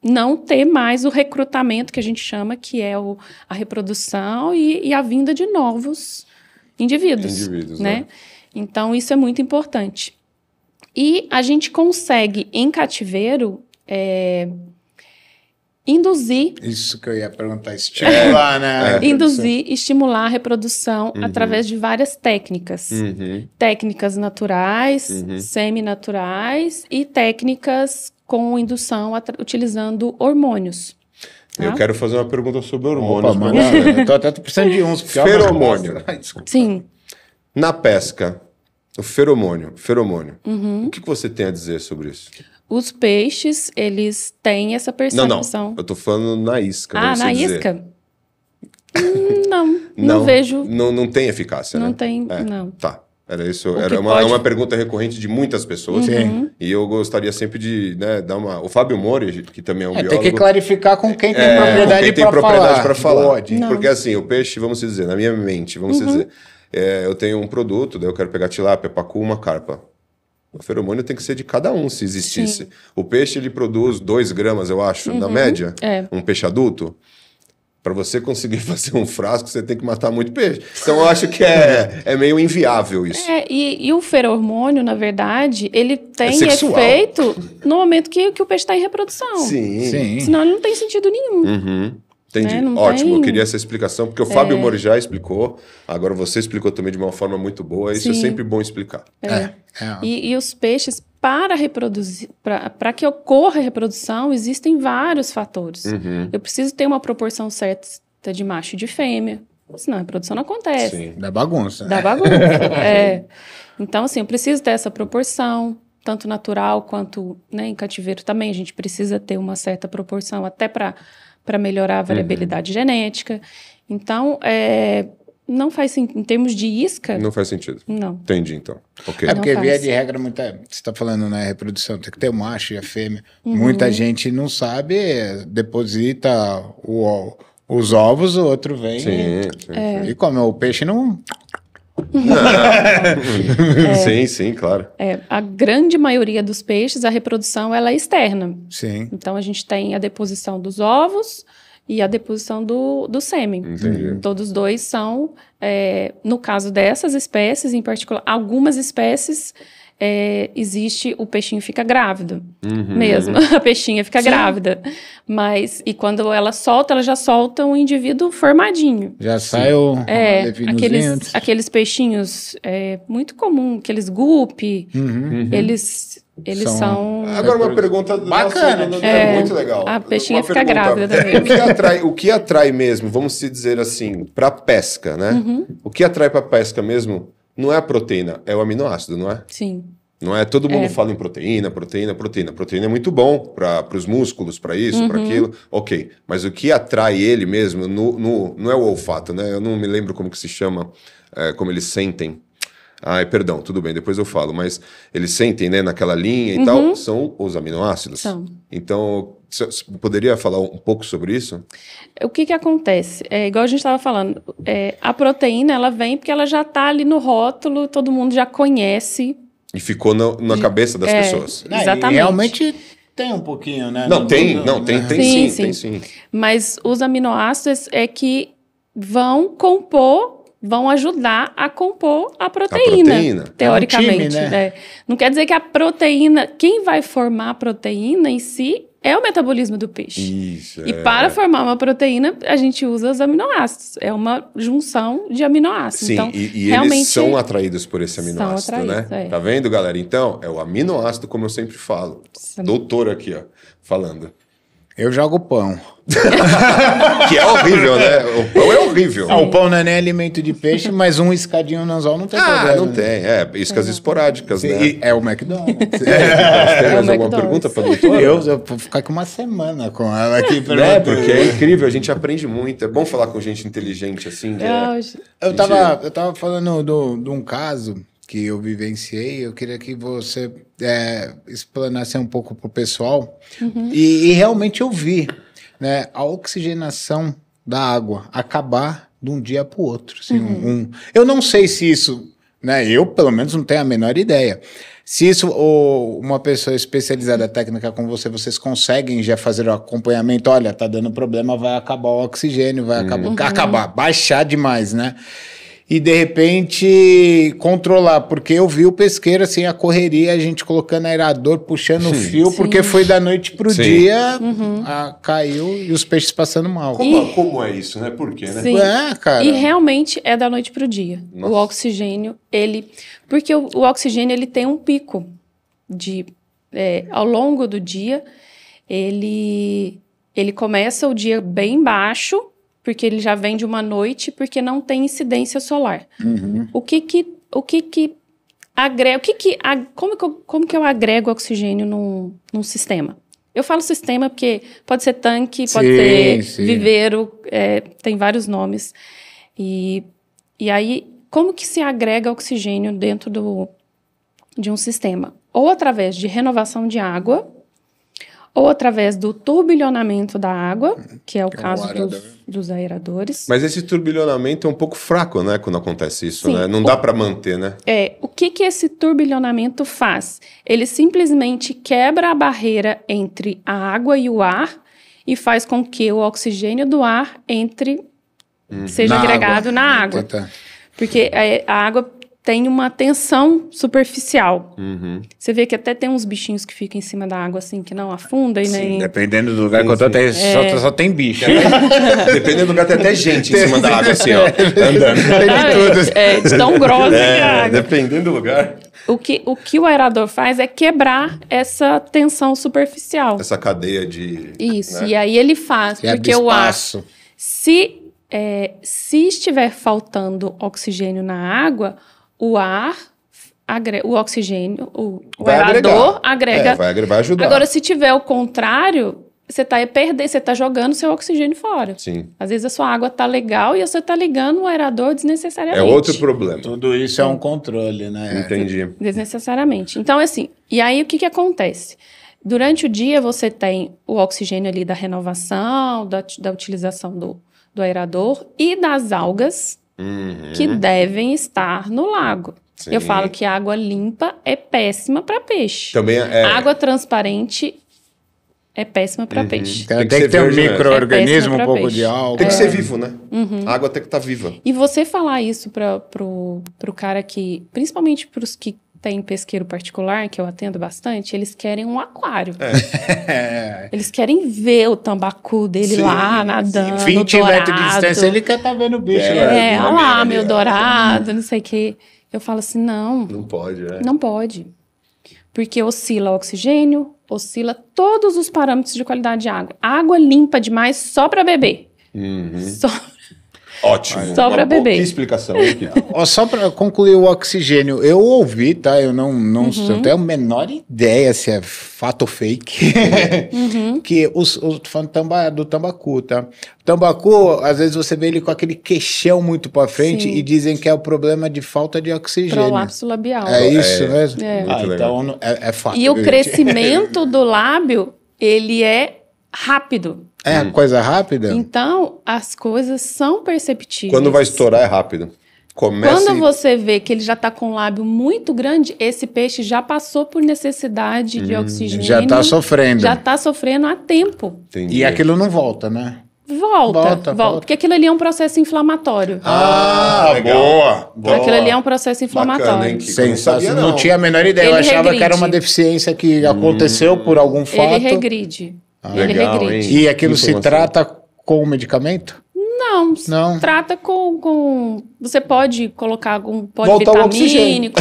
não ter mais o recrutamento, que a gente chama, que é a reprodução e a vinda de novos indivíduos. Né? Então, isso é muito importante. E a gente consegue, em cativeiro, induzir... Isso que eu ia perguntar, estimular, né? Induzir, estimular a reprodução através de várias técnicas. Técnicas naturais, seminaturais e técnicas com indução utilizando hormônios. Tá? Eu quero fazer uma pergunta sobre hormônios. Opa, eu tô até precisando de uns. Feromônio. Sim. Na pesca, o feromônio. O que você tem a dizer sobre isso? Os peixes, eles têm essa percepção. Não. Eu tô falando na isca. Na isca? Não vejo. Não tem eficácia, né? Não tem, não. Tá. Era isso. Era uma pergunta recorrente de muitas pessoas. Sim. E eu gostaria sempre de dar uma... O Fábio Mori, que também é um biólogo... Tem que clarificar com quem tem propriedade para falar. Porque assim, o peixe, vamos dizer, na minha mente, dizer... eu tenho um produto, daí eu quero pegar tilápia, pacu, uma carpa. O feromônio tem que ser de cada um, se existisse. Sim. O peixe, ele produz 2 gramas, eu acho, na média. Um peixe adulto. Para você conseguir fazer um frasco, você tem que matar muito peixe. Então, eu acho que é meio inviável isso. E o feromônio, na verdade, ele tem efeito no momento que o peixe está em reprodução. Sim. Senão, ele não tem sentido nenhum. Entendi. Ótimo, eu queria essa explicação, porque o Fábio Mori já explicou, agora você explicou também de uma forma muito boa, isso é sempre bom explicar. E os peixes, para reproduzir, para que ocorra a reprodução, existem vários fatores. Eu preciso ter uma proporção certa de macho e de fêmea, senão a reprodução não acontece. Sim. Dá bagunça. Então, assim, eu preciso ter essa proporção, tanto natural quanto, né, em cativeiro também. A gente precisa ter uma certa proporção até para melhorar a variabilidade genética. Então, não faz sentido. Em termos de isca... Não faz sentido. Não. Entendi, então. Okay. Porque, via de regra, você está falando, né, reprodução, tem que ter o macho e a fêmea. Muita gente não sabe, deposita os ovos, o outro vem e come. O peixe não... Sim, claro. A grande maioria dos peixes, a reprodução ela é externa. Sim. Então, a gente tem a deposição dos ovos e a deposição do sêmen. Entendi. Todos dois são no caso dessas espécies, em particular, algumas espécies, existe, o peixinho fica grávido mesmo, a peixinha fica grávida. E quando ela já solta um indivíduo formadinho. Já sai o aqueles peixinhos muito comum, aqueles guppy, eles são... Agora uma pergunta bacana, muito legal. A peixinha Uma fica grávida também. O que atrai mesmo, vamos se dizer assim, para pesca, né? O que atrai para pesca mesmo não é a proteína, é o aminoácido, não é? Sim. Não é? Todo mundo fala em proteína. Proteína é muito bom para os músculos, para isso, para aquilo. Ok, mas o que atrai ele mesmo não é o olfato, né? Eu não me lembro como que se chama, como eles sentem. Perdão, tudo bem, depois eu falo. Mas eles sentem, né, naquela linha e tal, são os aminoácidos. São. Então, você poderia falar um pouco sobre isso? O que acontece? Igual a gente estava falando, a proteína, ela vem porque ela já está ali no rótulo, todo mundo já conhece. E ficou na cabeça das pessoas. Exatamente. E realmente tem um pouquinho, né? Tem sim. Mas os aminoácidos que vão ajudar a compor a proteína. Teoricamente. É um time, né? Não quer dizer que a proteína, quem vai formar a proteína em si é o metabolismo do peixe. Isso. E para formar uma proteína, a gente usa os aminoácidos. É uma junção de aminoácidos. Sim, então, e realmente eles são atraídos por esse aminoácido, né? É. Tá vendo, galera? Então, é o aminoácido, como eu sempre falo. Doutor aqui, ó, falando. Eu jogo pão. Que é horrível, né? O pão é horrível. O pão não é nem alimento de peixe, mas um escadinho no anzol não tem problema. Não tem. Iscas esporádicas, né? É o McDonald's. Tem mais alguma pergunta para a doutora? Eu vou ficar aqui uma semana com ela aqui. Porque é incrível, a gente aprende muito. É bom falar com gente inteligente assim. Eu tava falando de um caso que eu vivenciei, eu queria que você explanasse um pouco pro pessoal. E realmente eu vi, né, a oxigenação da água acabar de um dia para o outro. Assim, eu não sei se isso, né, eu pelo menos não tenho a menor ideia. Se isso, uma pessoa especializada técnica como vocês conseguem já fazer o acompanhamento, olha, tá dando problema, vai acabar o oxigênio, vai acabar, baixar demais, né? E de repente controlar, porque eu vi o pesqueiro assim, a correria, a gente colocando aerador, puxando o fio, porque foi da noite pro dia, caiu e os peixes passando mal. Como é isso, né? Por quê, né? Sim. Cara. E realmente é da noite pro dia. Nossa. O oxigênio, porque o oxigênio, ele tem um pico ao longo do dia, ele começa o dia bem baixo, porque ele já vem de uma noite, porque não tem incidência solar. Como que eu agrego oxigênio num sistema? Eu falo sistema porque pode ser tanque, pode ser viveiro, tem vários nomes. E aí, como que se agrega oxigênio dentro de um sistema? Ou através de renovação de água, ou através do turbilhonamento da água, que é o caso dos aeradores. Mas esse turbilhonamento é um pouco fraco, né, quando acontece isso, né? Não dá para manter, né? O que esse turbilhonamento faz? Ele simplesmente quebra a barreira entre a água e o ar e faz com que o oxigênio do ar seja agregado na água. Porque a água tem uma tensão superficial. Você vê que até tem uns bichinhos que ficam em cima da água, assim, que não afunda e nem... Dependendo do lugar que eu tô, só tem bicho. Dependendo do lugar, tem até gente em cima da água, assim, ó, andando. De tão grossa que é a água. Dependendo do lugar. O que o aerador faz é quebrar essa tensão superficial. Essa cadeia de... Isso, né? E aí ele faz, porque o ar... Se estiver faltando oxigênio na água, o oxigênio, o aerador agrega. Vai ajudar. Agora, se tiver o contrário, você está jogando seu oxigênio fora. Sim. Às vezes a sua água está legal e você está ligando o aerador desnecessariamente. É outro problema. Tudo isso é um controle, né? Entendi. Desnecessariamente. Então, assim, e aí o que acontece? Durante o dia você tem o oxigênio ali da renovação, da utilização do aerador e das algas que devem estar no lago. Sim. Eu falo que água limpa é péssima para peixe. Também Água transparente é péssima para peixe. Tem que que ser ter um verde, né? micro-organismo, É um péssimo pouco pra de peixe. álcool. Tem que ser vivo, né? A água tem que estar viva. E você falar isso pro cara que, principalmente para os que tem pesqueiro particular, que eu atendo bastante, eles querem um aquário. Eles querem ver o tambacu dele lá, nadando, 20 metros de distância, ele quer estar vendo o bicho. olha lá, ali, meu dourado, não sei o quê. Eu falo assim, não pode, né? não pode. Porque oscila o oxigênio, oscila todos os parâmetros de qualidade de água. Água limpa demais só para beber. Só... Ótimo. Só pra beber. Que explicação, hein, Kiko? Ó, só para concluir o oxigênio, eu ouvi, tá? Eu não tenho a menor ideia se é fato ou fake. Que tô falando do tambacu, tá? O tambacu, às vezes você vê ele com aquele queixão muito para frente Sim. e dizem que é o problema de falta de oxigênio. Prolapso labial. É isso mesmo? É. Ah, Muito legal. então é fato. E o gente. crescimento do lábio, ele é rápido. É coisa rápida? Então, as coisas são perceptíveis. Quando vai estourar é rápido. Começa Quando e- você vê que ele já está com o lábio muito grande, esse peixe já passou por necessidade de oxigênio. Já tá sofrendo. Já está sofrendo há tempo. Entendi. E aquilo não volta, né? Volta. Volta. Porque aquilo ali é um processo inflamatório. legal. boa. Aquilo ali é um processo inflamatório. Bacana, hein, Kiko? Sensacional. Não Não tinha a menor ideia. Eu Ele achava que era regride. uma deficiência que aconteceu por algum fato. Ele regride. Ele legal, regride. hein? E aquilo se Informação. trata com o medicamento? Não, Não. trata com... Você pode colocar algum Voltar o polivitamínico.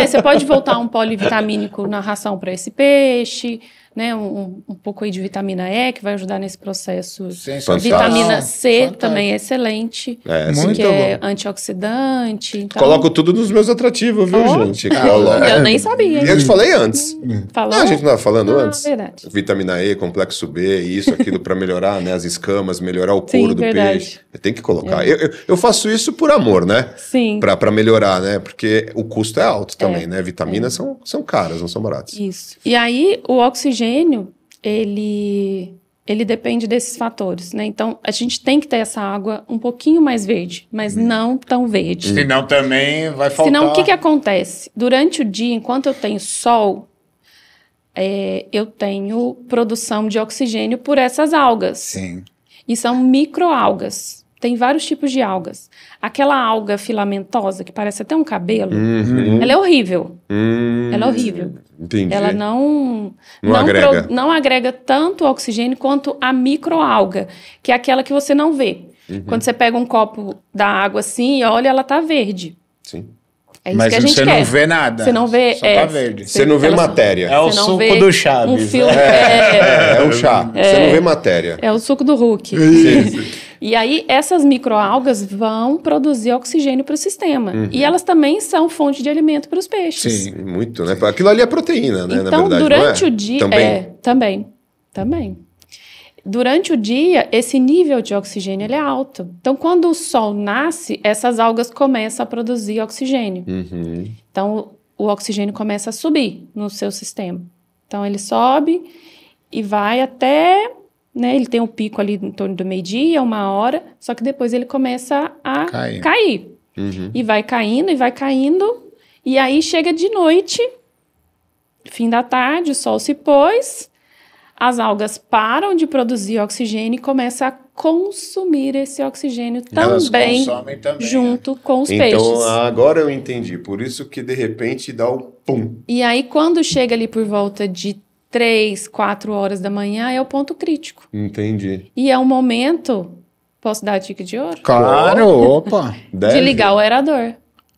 Você pode voltar um polivitamínico na ração para esse peixe, né? Um pouco aí de vitamina E, que vai ajudar nesse processo. Sensacional. Vitamina C Fantástico. também é excelente. É, Muito que é bom. antioxidante. Então... Coloco tudo nos meus atrativos, viu, Ó. gente? Coloco. Eu nem sabia. Eu te falei antes. Falou? Não, a gente não estava falando antes? Verdade. Vitamina E, complexo B, isso, aquilo para melhorar, né, as escamas, melhorar o Sim, couro do verdade. peixe. Tem que colocar. Eu faço isso por amor, né? Sim. Para melhorar, né? Porque o custo é alto também, né? Vitaminas são caras, não são baratas. Isso. E aí, o oxigênio, ele depende desses fatores, né? Então, a gente tem que ter essa água um pouquinho mais verde, mas não tão verde. Senão também vai faltar. Senão, o que acontece? Durante o dia, enquanto eu tenho sol, eu tenho produção de oxigênio por essas algas. Sim. E são microalgas. Tem vários tipos de algas. Aquela alga filamentosa, que parece até um cabelo, ela é horrível. Ela é horrível. Entendi. Ela não agrega. não agrega tanto oxigênio quanto a microalga, que é aquela que você não vê. Quando você pega um copo da água assim e olha, ela tá verde. Sim. É isso Mas que a gente você quer. não vê nada. Você não vê. Só tá verde. Você não vê ela só- matéria. É o você não suco vê do Chaves. Um filme, É um chá. Você não vê matéria. é o suco do Hulk. E aí, essas microalgas vão produzir oxigênio para o sistema. E elas também são fonte de alimento para os peixes. Sim. Muito, né? Aquilo ali é proteína, né? Então, na verdade, durante não é? o dia. Também. Também. Durante o dia, esse nível de oxigênio ele é alto. Então, quando o sol nasce, essas algas começam a produzir oxigênio. Então, o oxigênio começa a subir no seu sistema. Então, ele sobe e vai até... Né, ele tem um pico ali em torno do meio-dia, 1h, só que depois ele começa a cair. E vai caindo, e aí chega de noite, fim da tarde, o sol se pôs, as algas param de produzir oxigênio e começam a consumir esse oxigênio Elas também, consomem também, junto com os Então, peixes. agora eu entendi. Por isso que, de repente, dá o pum. E aí, quando chega ali por volta de 3, 4 horas da manhã, é o ponto crítico. Entendi. E é um momento, posso dar a dica de ouro? Claro, opa. De ligar o aerador.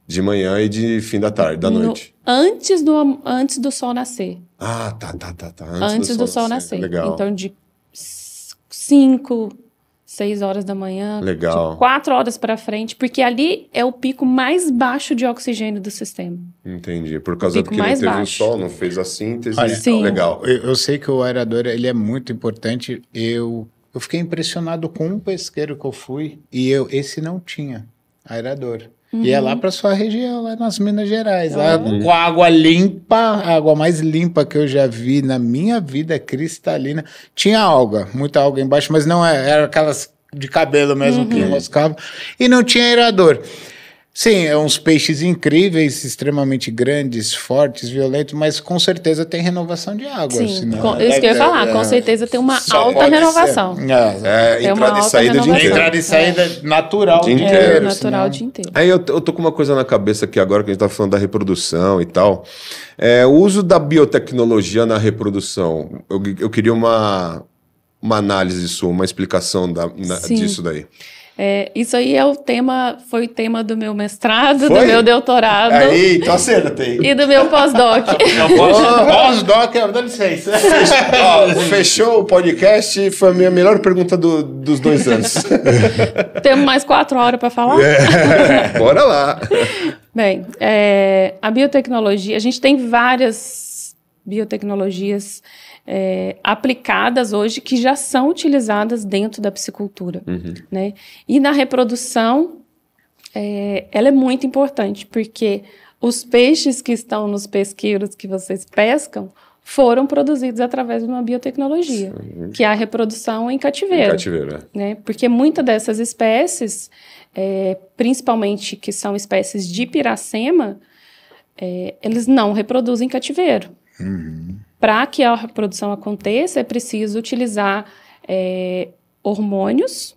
De manhã e de fim da tarde, da noite. Antes do sol nascer. Ah, tá. Antes do sol nascer. Legal. Então, de 5, 6 horas da manhã. Legal. De 4 horas para frente, porque ali é o pico mais baixo de oxigênio do sistema. Entendi. Por causa Pico do que não mais teve baixo. o sol, não fez a síntese. Olha, Sim. Legal. Eu sei que o aerador ele é muito importante. Eu fiquei impressionado com um pesqueiro que eu fui e esse não tinha aerador. E é lá para sua região, lá nas Minas Gerais, lá com a água limpa, a água mais limpa que eu já vi na minha vida, cristalina. Tinha alga, muita alga embaixo, mas não era aquelas de cabelo mesmo que enroscava. E não tinha aerador. Sim, é uns peixes incríveis, extremamente grandes, fortes, violentos, mas com certeza tem renovação de água. Sim, senão- isso que eu ia falar, com certeza tem uma Só alta pode renovação. Tem uma Entrada e alta saída de renovação. inteiro. Entrada e saída natural. O dia de inteiro, inteiro, natural senão- o dia inteiro. Aí eu tô com uma coisa na cabeça aqui agora, que a gente tá falando da reprodução e tal. O uso da biotecnologia na reprodução. Eu queria uma análise sua, uma explicação Sim. disso daí. Isso aí foi o tema do meu mestrado, Foi? do meu doutorado Aí, então acertei. e do meu pós-doc. Pós-doc, dá licença. Ó, fechou o podcast, foi a minha melhor pergunta dos 2 anos. Temos mais 4 horas para falar? Bora lá. Bem, a biotecnologia, a gente tem várias biotecnologias aplicadas hoje que já são utilizadas dentro da piscicultura, né? E na reprodução, ela é muito importante, porque os peixes que estão nos pesqueiros que vocês pescam foram produzidos através de uma biotecnologia, que é a reprodução em cativeiro. Né? Porque muitas dessas espécies, principalmente que são espécies de piracema, eles não reproduzem em cativeiro. Para que a reprodução aconteça, é preciso utilizar hormônios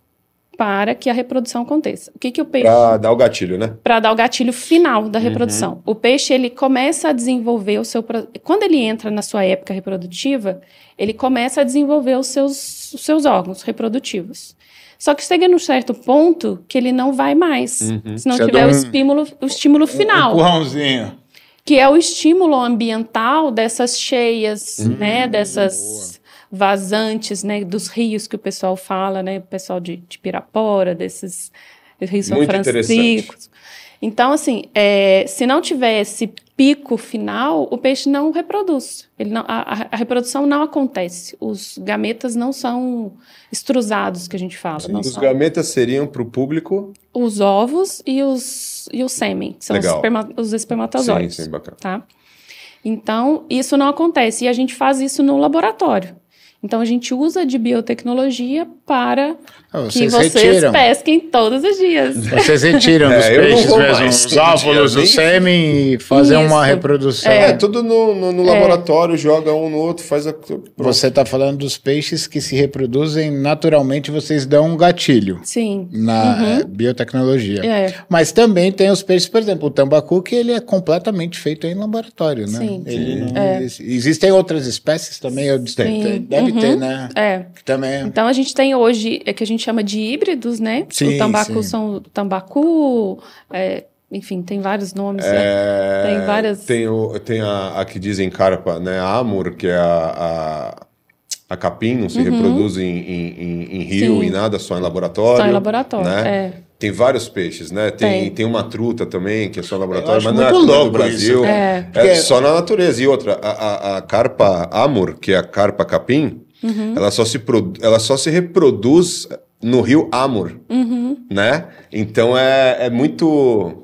para que a reprodução aconteça. O que o peixe... Para dar o gatilho, né? Para dar o gatilho final da reprodução. O peixe, ele começa a desenvolver o seu... Quando ele entra na sua época reprodutiva, ele começa a desenvolver os seus órgãos reprodutivos. Só que chega num certo ponto que ele não vai mais, se não tiver o estímulo final. Um empurrãozinho. Que é o estímulo ambiental dessas cheias, né, dessas vazantes, né, dos rios que o pessoal fala, né, o pessoal de Pirapora, desses rios São Francisco. Então, assim, se não tiver esse pico final, o peixe não reproduz. A reprodução não acontece. Os gametas não são estrusados, que a gente fala. Os gametas seriam para o público? Os ovos e o sêmen, que são os espermatozoides. Sim, bacana. Tá? Então, isso não acontece. E a gente faz isso no laboratório. Então, a gente usa de biotecnologia para que vocês pesquem todos os dias. Vocês retiram dos peixes mesmo os óvulos, o sêmen e fazem uma reprodução. Tudo no laboratório, joga um no outro, faz a... Você está falando dos peixes que se reproduzem naturalmente, vocês dão um gatilho. Sim. Na biotecnologia. Mas também tem os peixes, por exemplo, o tambacu, que ele é completamente feito em laboratório, né? Sim. Existem outras espécies também? Deve ter, né? Que também... Então, a gente tem hoje, que a gente chama de híbridos, né? Sim, o tambacu são tambacu, enfim, tem vários nomes. Tem várias... Tem a que dizem carpa, né? A amur, que é a capim, não se reproduz em rio e nada, só em laboratório. Só em laboratório, né? Tem vários peixes, né? Tem uma truta também, que é só laboratório, mas não é muito louco no Brasil. É só na natureza. E outra, a carpa amur, que é a carpa capim, ela só se reproduz no rio Amur, né? Então é muito...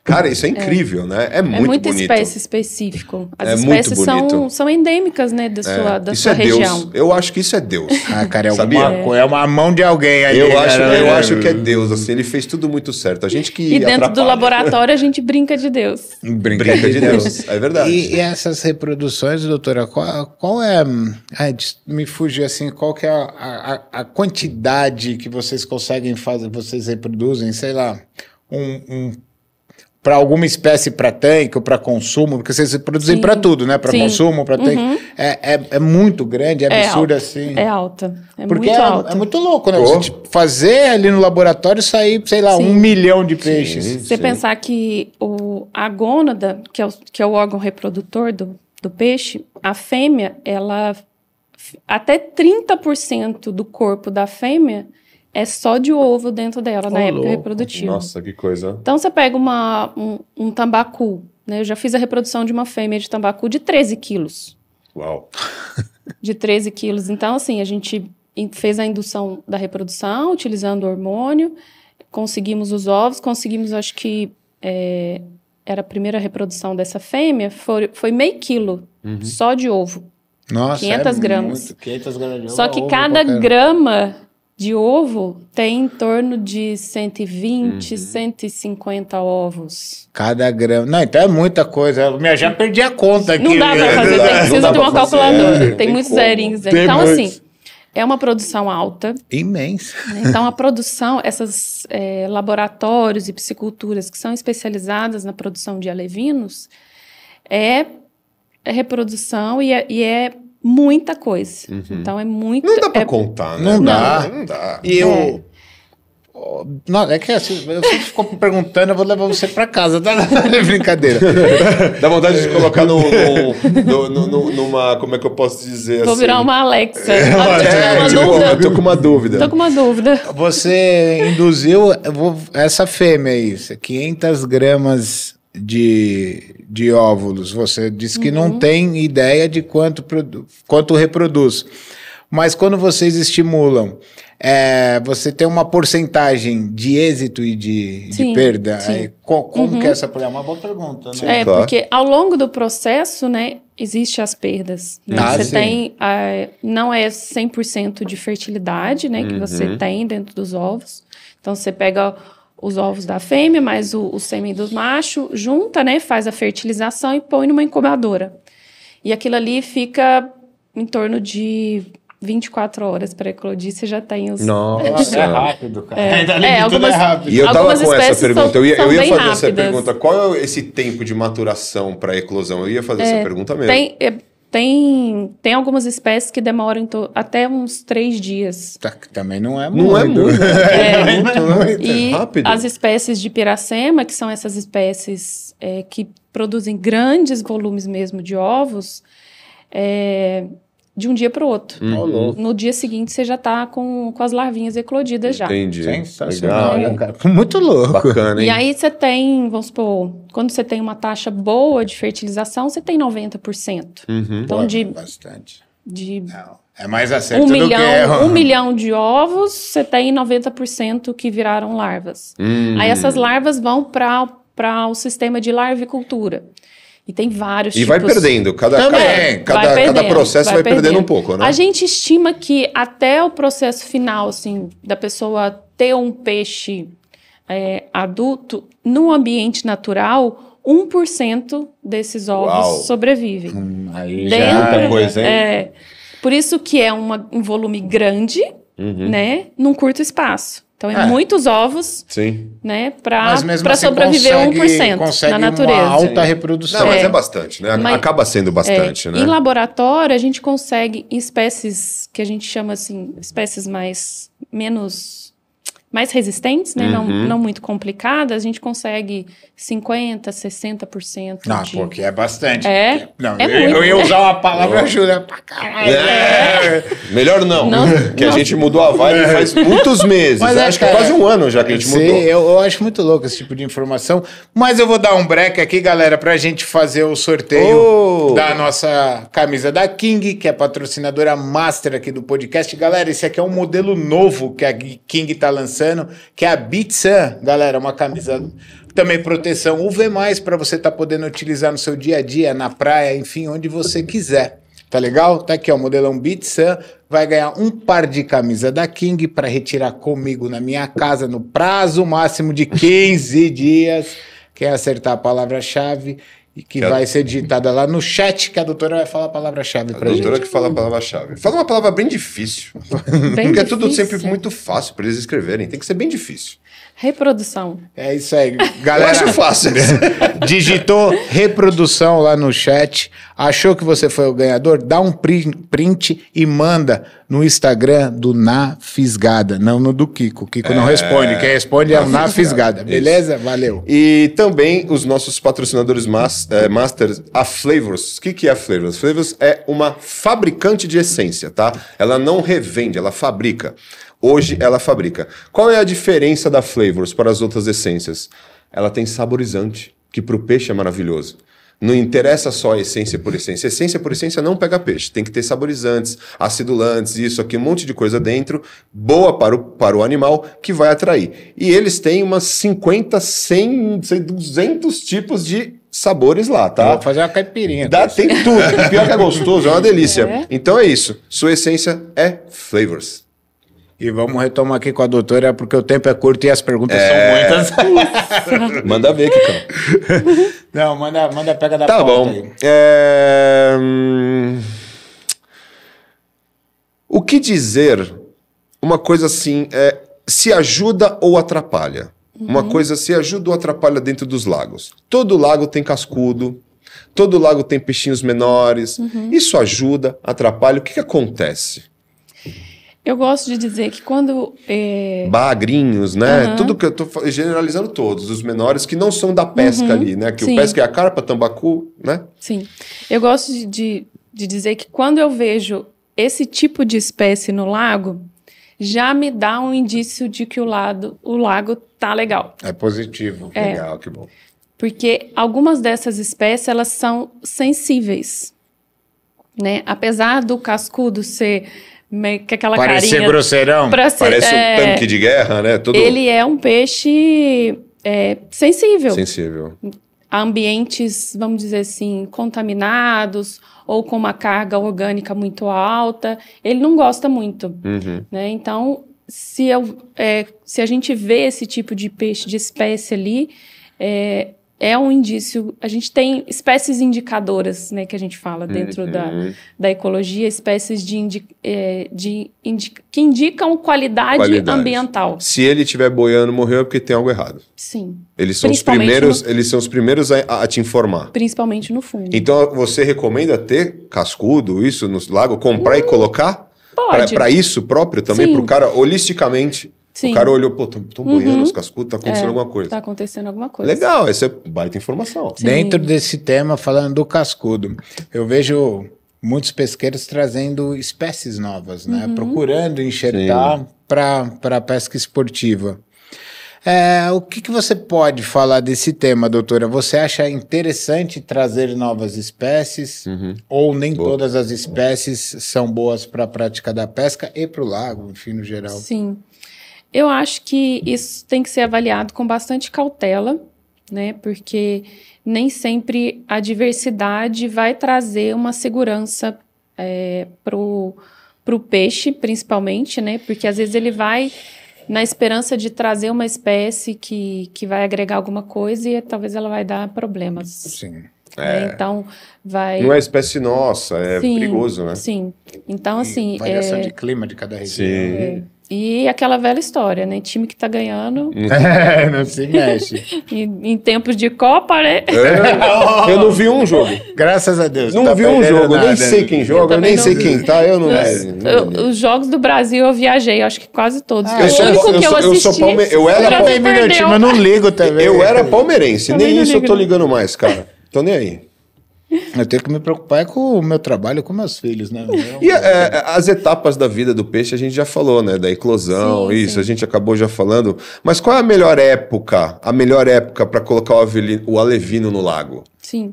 Cara, isso é incrível, né? É muito bonito. É muita espécie específico. As muito espécies são endêmicas, né, da sua região. Deus. Eu acho que isso é Deus. Cara, sabia? É uma mão de alguém aí. Eu acho que é Deus, assim, ele fez tudo muito certo. A gente que E dentro do laboratório a gente brinca de Deus. Brinca de Deus, é verdade. E essas reproduções, doutora, qual é... me fugiu assim, qual que é a quantidade que vocês conseguem fazer, vocês reproduzem, sei lá, para alguma espécie para tanque ou para consumo, porque vocês produzem para tudo, né? Para consumo, para tanque. É muito grande, é absurdo assim. É alta. Porque muito alta. É muito louco, né? Você fazer ali no laboratório sair, sei lá, 1 milhão de peixes. Você pensar que a gônada, que é o órgão reprodutor do peixe, a fêmea, ela até 30% do corpo da fêmea é só de ovo dentro dela, na época reprodutiva. Nossa, que coisa. Então, você pega um tambacu, né? Eu já fiz a reprodução de uma fêmea de tambacu de 13 quilos. Uau! De 13 quilos. Então, assim, a gente fez a indução da reprodução, utilizando hormônio, conseguimos os ovos, acho que era a primeira reprodução dessa fêmea, foi meio quilo só de ovo. Nossa, 500 gramas. Muito, 500 gramas de ovo. Só que cada grama de ovo tem em torno de 120, 150 ovos. Cada grama. Não, então é muita coisa. Eu já perdi a conta aqui. Não dá para fazer, precisa de uma calculadora. Tem muitos zerinhos. Então, assim, é uma produção alta. Imensa. Né? Então, a produção, esses laboratórios e pisciculturas que são especializadas na produção de alevinos, é reprodução e é muita coisa. Então, é muito... Não dá pra contar, né? Não dá. Não dá. E não, é que assim, eu sempre fico perguntando, eu vou levar você pra casa, tá? Brincadeira. Dá vontade de colocar numa... Como é que eu posso dizer Vou assim? virar uma Alexa. Eu tô com uma dúvida. Tô com uma dúvida. Você induziu essa fêmea aí, 500 gramas de óvulos. Você disse que não tem ideia de quanto reproduz. Mas quando vocês estimulam, você tem uma porcentagem de êxito e de perda? Sim. Aí, como que é essa? É uma boa pergunta, né? Claro. Porque ao longo do processo, né, existem as perdas. Né? Você tem, não é 100% de fertilidade, né, que você tem dentro dos ovos. Então, você pega os ovos da fêmea, mais o sêmen dos machos, junta, né, faz a fertilização e põe numa incubadora. E aquilo ali fica em torno de 24 horas para eclodir, você já tem os... Nossa, é rápido, cara. Ainda tudo algumas, é rápido. E eu tava algumas com essa espécies pergunta. Eu ia são fazer bem essa rápidas. pergunta. Qual é esse tempo de maturação para eclosão? Eu ia fazer essa pergunta mesmo. Tem algumas espécies que demoram até uns 3 dias. Também não é muito. Não é muito. E rápido. as espécies de piracema, que são essas espécies que produzem grandes volumes mesmo de ovos, de um dia para o outro. No dia seguinte, você já está com as larvinhas eclodidas já. Entendi. Sensacional, Legal. cara. Muito louco. Bacana, hein? E aí você tem, vamos supor, quando você tem uma taxa boa de fertilização, você tem 90%. Então, Bastante. de Não, é mais acerto 1 do milhão, que... 1 milhão de ovos, você tem 90% que viraram larvas. Aí essas larvas vão para o sistema de larvicultura. E tem vários tipos. E vai perdendo. Cada processo vai perdendo um pouco, né? A gente estima que até o processo final, assim, da pessoa ter um peixe adulto, no ambiente natural, 1% desses ovos sobrevivem. Aí Dentro, já muita coisa, hein? Por isso que é um volume grande, né, num curto espaço. Então, muitos ovos, né, para sobreviver 1% na natureza. Uma alta reprodução. Não, mas é bastante, né? Acaba sendo bastante, né? Em laboratório, a gente consegue, em espécies que a gente chama assim, espécies mais resistentes, né? Não muito complicadas, a gente consegue 50%, 60%. Não, porque é bastante. Não, muito. Eu ia usar uma palavra ajuda pra caralho. Melhor não. Que a gente mudou a vibe faz muitos meses. Mas acho que quase um ano já que a gente mudou. Eu acho muito louco esse tipo de informação. Mas eu vou dar um break aqui, galera, pra gente fazer o sorteio da nossa camisa da King, que é patrocinadora master aqui do podcast. Galera, esse aqui é um modelo novo que a King tá lançando, que é a Beat Sun, galera, uma camisa também proteção UV+, para você estar podendo utilizar no seu dia a dia, na praia, enfim, onde você quiser. Tá legal? Tá aqui, ó, o modelão Beat Sun, vai ganhar um par de camisa da King para retirar comigo na minha casa no prazo máximo de 15 dias. Quem acertar a palavra-chave e que vai ser digitada lá no chat, que a doutora vai falar a palavra-chave pra gente. A doutora que fala a palavra-chave. Fala uma palavra bem difícil. Porque é tudo sempre muito fácil para eles escreverem. Tem que ser bem difícil. Reprodução. É isso aí, galera. Eu acho fácil. Digitou reprodução lá no chat, achou que você foi o ganhador? Dá um print e manda no Instagram do Na Fisgada, não no do Kiko. O Kiko não responde, quem responde é o Na Fisgada, beleza? Valeu. E também os nossos patrocinadores masters, a Flavors. O que é a Flavors? Flavors é uma fabricante de essência, tá? Ela não revende, ela fabrica. Hoje ela fabrica. Qual é a diferença da Flavors para as outras essências? Ela tem saborizante, que para o peixe é maravilhoso. Não interessa só a essência por essência. Essência por essência não pega peixe. Tem que ter saborizantes, acidulantes, isso aqui, um monte de coisa dentro, boa para o animal, que vai atrair. E eles têm umas 50, 100, 200 tipos de sabores lá, tá? Eu vou fazer uma caipirinha. Tem tudo. Pior que é gostoso, é uma delícia. Então é isso. Sua essência é Flavors. E vamos retomar aqui com a doutora, porque o tempo é curto e as perguntas são muitas. Manda ver, Kikão. Não, manda pega da Tá pauta bom. aí. O que dizer? Uma coisa assim, se ajuda ou atrapalha? Uma coisa se ajuda ou atrapalha dentro dos lagos? Todo lago tem cascudo, todo lago tem peixinhos menores. Isso ajuda, atrapalha? O que acontece? Eu gosto de dizer que quando... Bagrinhos, né? Tudo que eu tô generalizando todos, os menores que não são da pesca ali, né? Que Sim. o pesca é a carpa, tambacu, né? Sim. Eu gosto de dizer que quando eu vejo esse tipo de espécie no lago, já me dá um indício de que o lago tá legal. É positivo. Legal, que bom. Porque algumas dessas espécies, elas são sensíveis, né? Apesar do cascudo ser meio que aquela Parecer carinha... grosseirão. Parece um tanque de guerra, né? Todo Ele é um peixe sensível sensível. a ambientes, vamos dizer assim, contaminados ou com uma carga orgânica muito alta. Ele não gosta muito, né? Então, se a gente vê esse tipo de peixe, de espécie ali, é um indício. A gente tem espécies indicadoras, né, que a gente fala dentro da ecologia, espécies que indicam qualidade ambiental. Se ele estiver boiando, morreu é porque tem algo errado. Sim. Eles são os primeiros a te informar. Principalmente no fundo. Então, você recomenda ter cascudo, isso, no lago, comprar e colocar? Pode. Para isso próprio também, Sim. para o cara, holisticamente. Sim. O cara olhou, pô, estão boiando os cascudos, tá acontecendo alguma coisa. Tá acontecendo alguma coisa. Legal, essa é baita informação. Sim. Dentro desse tema, falando do cascudo, eu vejo muitos pesqueiros trazendo espécies novas, né? Procurando enxertar para a pesca esportiva. O que você pode falar desse tema, doutora? Você acha interessante trazer novas espécies? Ou nem todas as espécies são boas para a prática da pesca e para o lago, enfim, no geral? Sim. Eu acho que isso tem que ser avaliado com bastante cautela, né? Porque nem sempre a diversidade vai trazer uma segurança pro peixe, principalmente, né? Porque às vezes ele vai na esperança de trazer uma espécie que vai agregar alguma coisa e talvez ela vai dar problemas. Sim. Né? Então, vai... Não é espécie nossa, é Sim, perigoso, né? Sim. Então, assim... Variação de clima de cada região. Sim. E aquela velha história, né? Time que tá ganhando Não se mexe. em tempos de Copa, né? Eu não vi um jogo. Graças a Deus. Não tá vi um perdendo jogo, nada. nem sei quem joga, eu também nem não sei vi. quem tá, eu não Os jogos do Brasil eu viajei, acho que quase todos. Ah, o único que eu assisti... eu era o Brasil Meu perdeu. time, eu não ligo também. Eu era palmeirense, Também nem não isso eu ligo, tô não. ligando mais, cara. Tô nem aí. Eu tenho que me preocupar com o meu trabalho, com meus filhos, né? E as etapas da vida do peixe a gente já falou, né? Da eclosão, Sim, isso, sim. a gente acabou já falando. Mas qual é a melhor época? A melhor época para colocar o alevino no lago? Sim.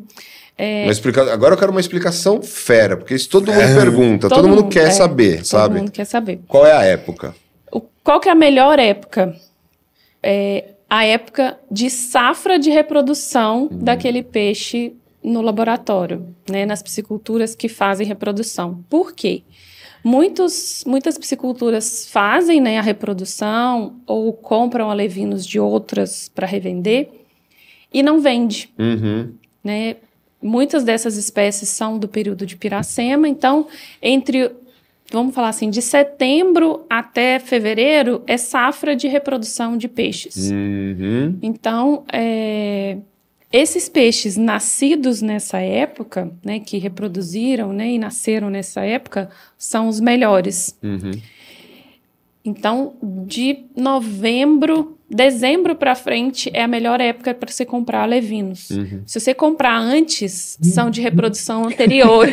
Agora eu quero uma explicação fera, porque isso todo mundo pergunta, todo mundo quer saber, sabe? Todo mundo quer saber. Qual é a época? Qual que é a melhor época? A época de safra de reprodução daquele peixe no laboratório, né, nas pisciculturas que fazem reprodução. Por quê? Muitas pisciculturas fazem, né, a reprodução ou compram alevinos de outras para revender e não vende. Né? Muitas dessas espécies são do período de Piracema, então vamos falar assim, de setembro até fevereiro é safra de reprodução de peixes. Então, esses peixes nascidos nessa época, né, que reproduziram, né, e nasceram nessa época, são os melhores. Então, de dezembro para frente é a melhor época para você comprar alevinos. Se você comprar antes, são de reprodução anterior.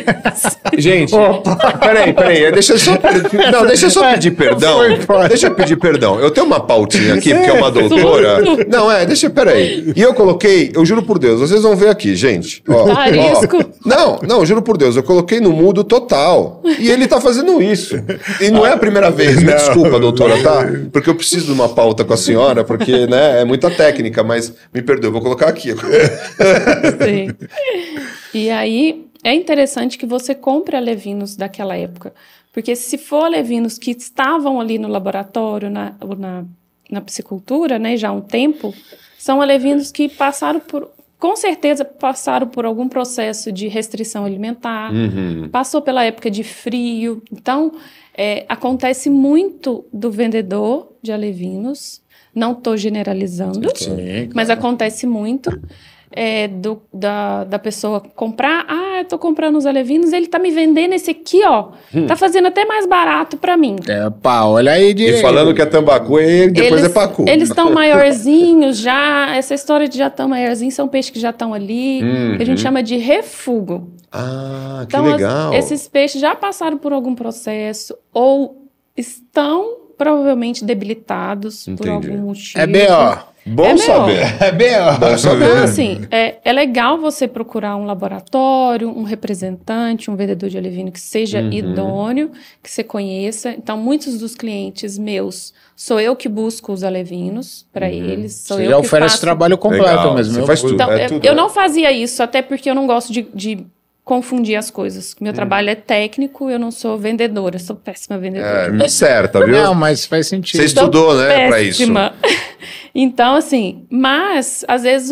Gente, peraí, deixa eu só pedir perdão. Deixa eu pedir perdão. Eu tenho uma pautinha aqui, porque é uma doutora. Não, peraí. E eu coloquei, eu juro por Deus, vocês vão ver aqui, gente. Arisco. Não, juro por Deus, eu coloquei no mudo total. E ele tá fazendo isso. E não é a primeira vez, me desculpa, doutora, tá? Porque eu preciso de uma pauta com a senhora, porque, né, é muita técnica, mas me perdoe, eu vou colocar aqui. Sim. E aí, é interessante que você compre alevinos daquela época, Porque se for alevinos que estavam ali no laboratório, na piscicultura, né, já há um tempo, são alevinos que com certeza passaram por algum processo de restrição alimentar, passou pela época de frio. Então, acontece muito do vendedor de alevinos, não estou generalizando, Sim, mas claro. acontece muito da pessoa comprar, eu tô comprando os alevinos, ele tá me vendendo esse aqui, ó, tá fazendo até mais barato para mim. Olha aí direito. E falando que é tambacu e depois é pacu. Eles estão maiorzinhos já. Essa história de já estão maiorzinhos são peixes que já estão ali. Que a gente chama de refugo. Ah, que Então, legal. esses peixes já passaram por algum processo ou estão provavelmente debilitados por Entendi. algum motivo. É B.O. Bom saber. É B.O. Bom saber. Então, assim, é legal você procurar um laboratório, um representante, um vendedor de alevino que seja idôneo, que você conheça. Então, muitos dos clientes meus, sou eu que busco os alevinos para eles. Sou Você eu já que oferece faço. trabalho completo Legal. mesmo. Você Eu faz fui- tudo. Então, tudo, eu né? não fazia isso, até porque eu não gosto de confundir as coisas. Meu trabalho é técnico, eu não sou vendedora, sou péssima vendedora. É, certa, viu? Não, mas faz sentido. Você estudou, né, pra isso. Péssima. Então, assim, mas às vezes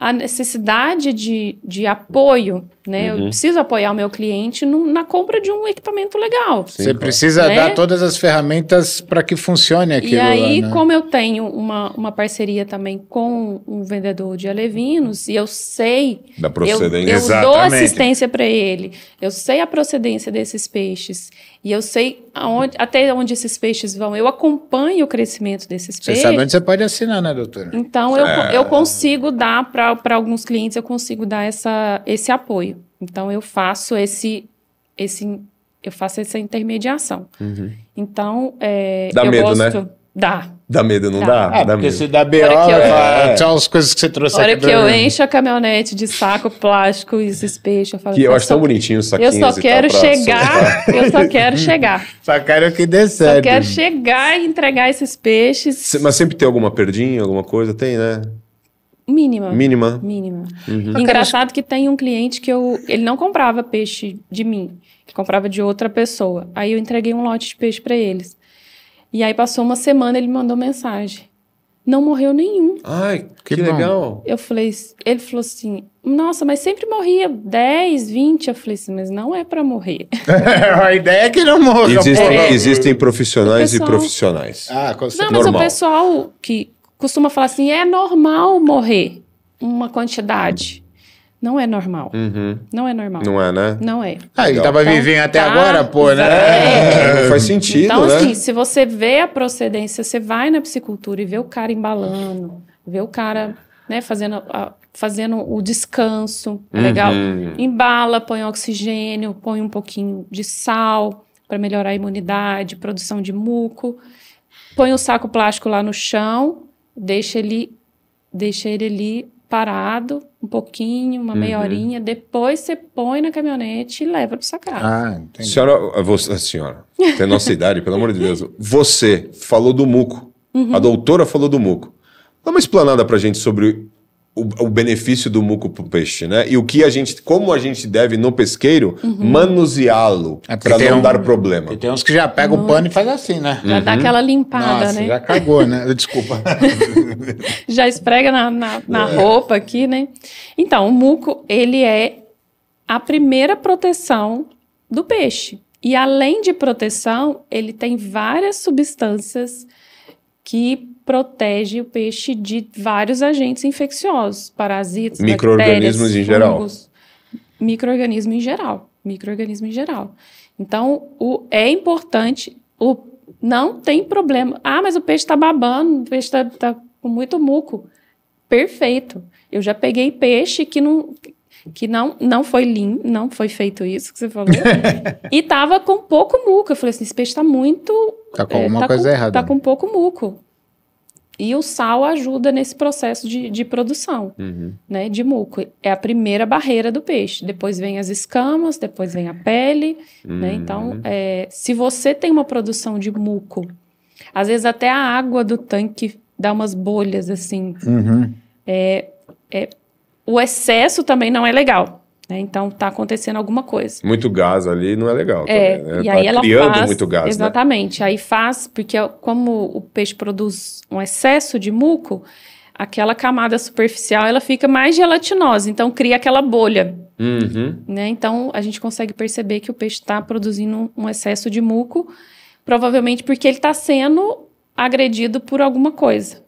a necessidade de apoio, né? Eu preciso apoiar o meu cliente na compra de um equipamento legal. Você precisa Né? dar todas as ferramentas para que funcione aquilo E aí, lá, né? como eu tenho uma parceria também com um vendedor de alevinos, e eu sei... Da procedência. Eu dou Exatamente. assistência para ele, eu sei a procedência desses peixes, e eu sei até onde esses peixes vão, eu acompanho o crescimento desses Você peixes. sabe onde você pode assinar, né, doutora? Então, eu consigo dar para alguns clientes, eu consigo dar esse apoio. Então, eu faço essa intermediação. Então, Dá eu medo, gosto... né? Dá. Dá medo, não Dá. dá? Ah, Dá porque medo. se dá B.O., Hora que eu- tchau as coisas que você trouxe Na hora aqui. que eu encho a caminhonete de saco plástico e esses peixes, eu falo... Que eu acho tão bonitinho os Eu saquinhos só e tal quero pra chegar, soltar. eu só quero chegar. Só quero que dê Só certo. quero chegar e entregar esses peixes. Mas sempre tem alguma perdinha, alguma coisa? Tem, né? Mínima. Mínima. Mínima. Engraçado que tem um cliente que ele não comprava peixe de mim, ele comprava de outra pessoa. Aí eu entreguei um lote de peixe para eles. E aí passou uma semana, ele me mandou mensagem. Não morreu nenhum. Ai, que Que bom. legal. Ele falou assim, nossa, mas sempre morria 10, 20. Eu falei assim, mas não é para morrer. A ideia é que não morra. Existem profissionais O e pessoal- profissionais. Ah, com Não, certeza. mas Normal. o pessoal que costuma falar assim, é normal morrer uma quantidade. Não é normal. Não é normal. Não é, né? Não é. Ah, ele Legal. tava Então, vivinho até tá, agora, pô, né? exatamente. Não faz sentido, Então, né? assim, se você vê a procedência, você vai na piscicultura e vê o cara embalando, vê o cara, né, fazendo o descanso, é legal. Embala, põe oxigênio, põe um pouquinho de sal para melhorar a imunidade, produção de muco. Põe o saco plástico lá no chão, deixa ele ali parado um pouquinho, uma meia horinha. Depois você põe na caminhonete e leva para sacar. Ah, entendi. A senhora, tem nossa idade, pelo amor de Deus. Você falou do muco. A doutora falou do muco. Dá uma explanada pra gente sobre o benefício do muco pro peixe, né? E como a gente deve, no pesqueiro, manuseá-lo É porque pra tem não um- dar problema. E tem uns que já pegam o pano e faz assim, né? Já dá aquela limpada, Nossa, né? já cagou, né? Desculpa. Já esfrega na roupa aqui, né? Então, o muco, ele é a primeira proteção do peixe. E além de proteção, ele tem várias substâncias que protegem o peixe de vários agentes infecciosos, parasitas, Micro-organismos bactérias, em geral. fungos, micro-organismo em geral. Micro-organismo em geral. Então, é importante, não tem problema. Ah, mas o peixe está babando, o peixe está com muito muco. Perfeito. Eu já peguei peixe que não foi limpo, não foi feito isso que você falou, e tava com pouco muco. Eu falei assim, esse peixe está muito... Tá com alguma coisa errada. Tá com pouco muco. E o sal ajuda nesse processo de produção, né, de muco. É a primeira barreira do peixe. Depois vem as escamas, depois vem a pele, né? Então, se você tem uma produção de muco, às vezes até a água do tanque dá umas bolhas, assim. O excesso também não é legal. né? Então está acontecendo alguma coisa. Muito gás ali não é legal também, né? E Tá aí ela criando faz, muito gás, exatamente. Aí faz, porque como o peixe produz um excesso de muco, aquela camada superficial ela fica mais gelatinosa, então cria aquela bolha. Uhum. Né? Então a gente consegue perceber que o peixe está produzindo um excesso de muco, provavelmente porque ele está sendo agredido por alguma coisa.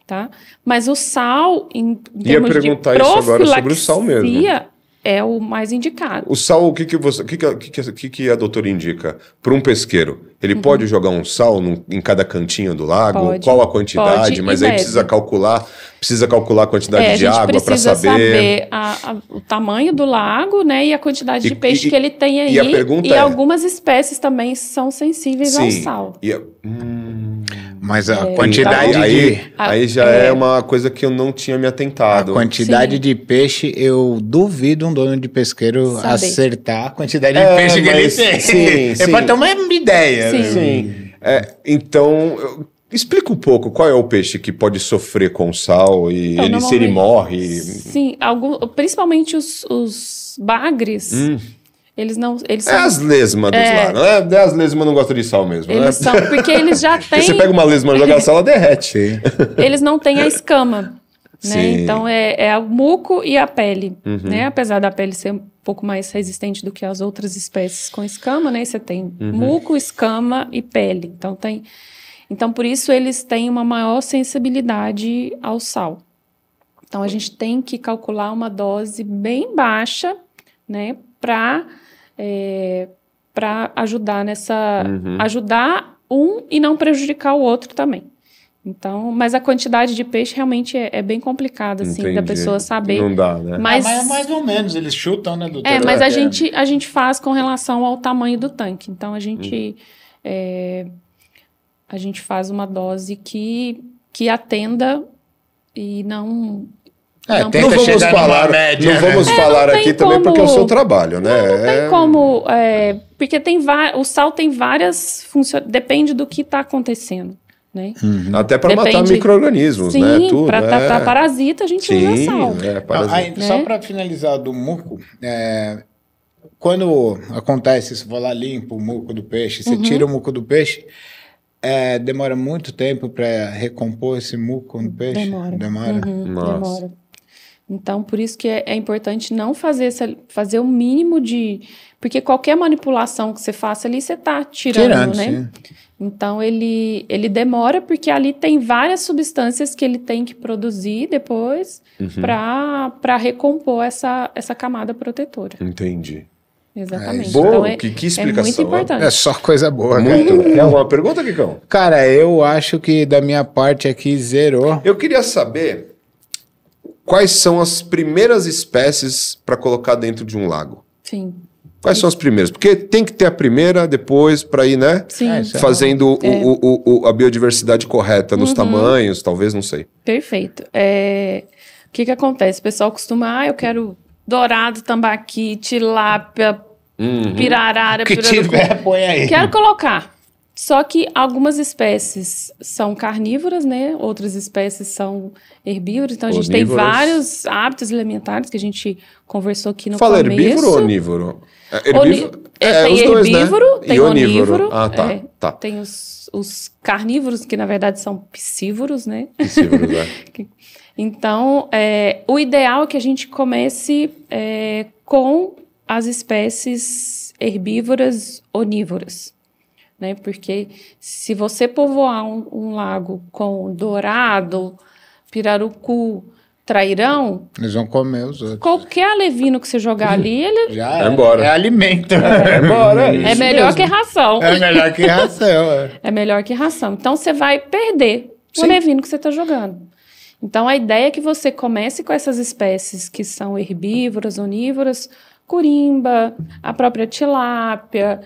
Tá? Mas o sal, em termos de perguntar isso agora sobre o sal mesmo. profilaxia, é o mais indicado. O sal, o que a doutora indica para um pesqueiro? Ele pode jogar um sal em cada cantinho do lago? Pode, qual a quantidade? pode Mas e aí deve. precisa calcular a quantidade de água para precisa saber. o tamanho do lago, né, e a quantidade de peixe que ele tem aí. E a pergunta e é... algumas espécies também são sensíveis ao sal. Mas a quantidade aí já é uma coisa que eu não tinha me atentado. A quantidade de peixe, eu duvido um dono de pesqueiro acertar a quantidade de peixe que ele tem. Sim. É para ter uma ideia. Sim. Né? Sim. Então, explica um pouco qual é o peixe que pode sofrer com sal e Então, se ele morre. Sim, principalmente os bagres. Eles não. Eles É as lesmas dos lados, né? As lesmas não gostam de sal mesmo, eles né? são, porque eles já têm. Você pega uma lesma e joga sal, ela derrete. Eles não têm a escama. Né? Sim. Então é o muco e a pele. Né? Apesar da pele ser um pouco mais resistente do que as outras espécies com escama, né? Você tem muco, escama e pele. Então, por isso, eles têm uma maior sensibilidade ao sal. Então, a gente tem que calcular uma dose bem baixa, né? Para ajudar ajudar um e não prejudicar o outro também. Então, mas a quantidade de peixe realmente é bem complicada, assim, da pessoa saber. Não dá, né? Mas mais ou menos, eles chutam, né, doutora? mas a gente faz com relação ao tamanho do tanque. Então, a gente faz uma dose que atenda e não... não vamos falar aqui também porque é o seu trabalho, né? Não tem como... porque o sal tem várias funções... Depende do que está acontecendo. Né? Até para matar micro-organismos, né? Sim, para tratar parasita, a gente usa sal. Só para finalizar do muco, quando acontece, você vai lá, limpa o muco do peixe, você tira o muco do peixe, demora muito tempo para recompor esse muco no peixe? Demora. Demora. Então, por isso que é importante não fazer o mínimo de... Porque qualquer manipulação que você faça ali, você está tirando, né? Sim. Então, ele demora porque ali tem várias substâncias que ele tem que produzir depois para recompor essa camada protetora. Entendi. Exatamente. Boa, então, que explicação. É muito importante. É só coisa boa. Muito. Quer alguma pergunta, Kikão? Cara, eu acho que da minha parte aqui zerou. Eu queria saber quais são as primeiras espécies para colocar dentro de um lago. Sim. Quais são as primeiras? Porque tem que ter a primeira, depois, para ir, né? Sim. Fazendo a biodiversidade correta nos tamanhos, talvez, não sei. Perfeito. O que acontece? O pessoal costuma, eu quero dourado, tambaqui, tilápia, pirarara, o que tiver, põe aí. Quero colocar. Só que algumas espécies são carnívoras, né? Outras espécies são herbívoras. Então, a gente tem vários hábitos alimentares que a gente conversou aqui no começo. Fala herbívoro ou onívoro? Herbívoro, tem os herbívoro, dois, né? tem onívoro. Ah, tá. Tem os carnívoros, que na verdade são piscívoros, né? Piscívoros, Então, o ideal é que a gente comece com as espécies herbívoras onívoras. Né? Porque se você povoar um lago com dourado, pirarucu, trairão... Eles vão comer os outros. Qualquer alevino que você jogar ali, ele... Já é embora. É alimento. É embora. É melhor que ração. É melhor que ração. É melhor que ração. Então, você vai perder o alevino que você está jogando. Então, a ideia é que você comece com essas espécies que são herbívoras, onívoras, curimba, a própria tilápia...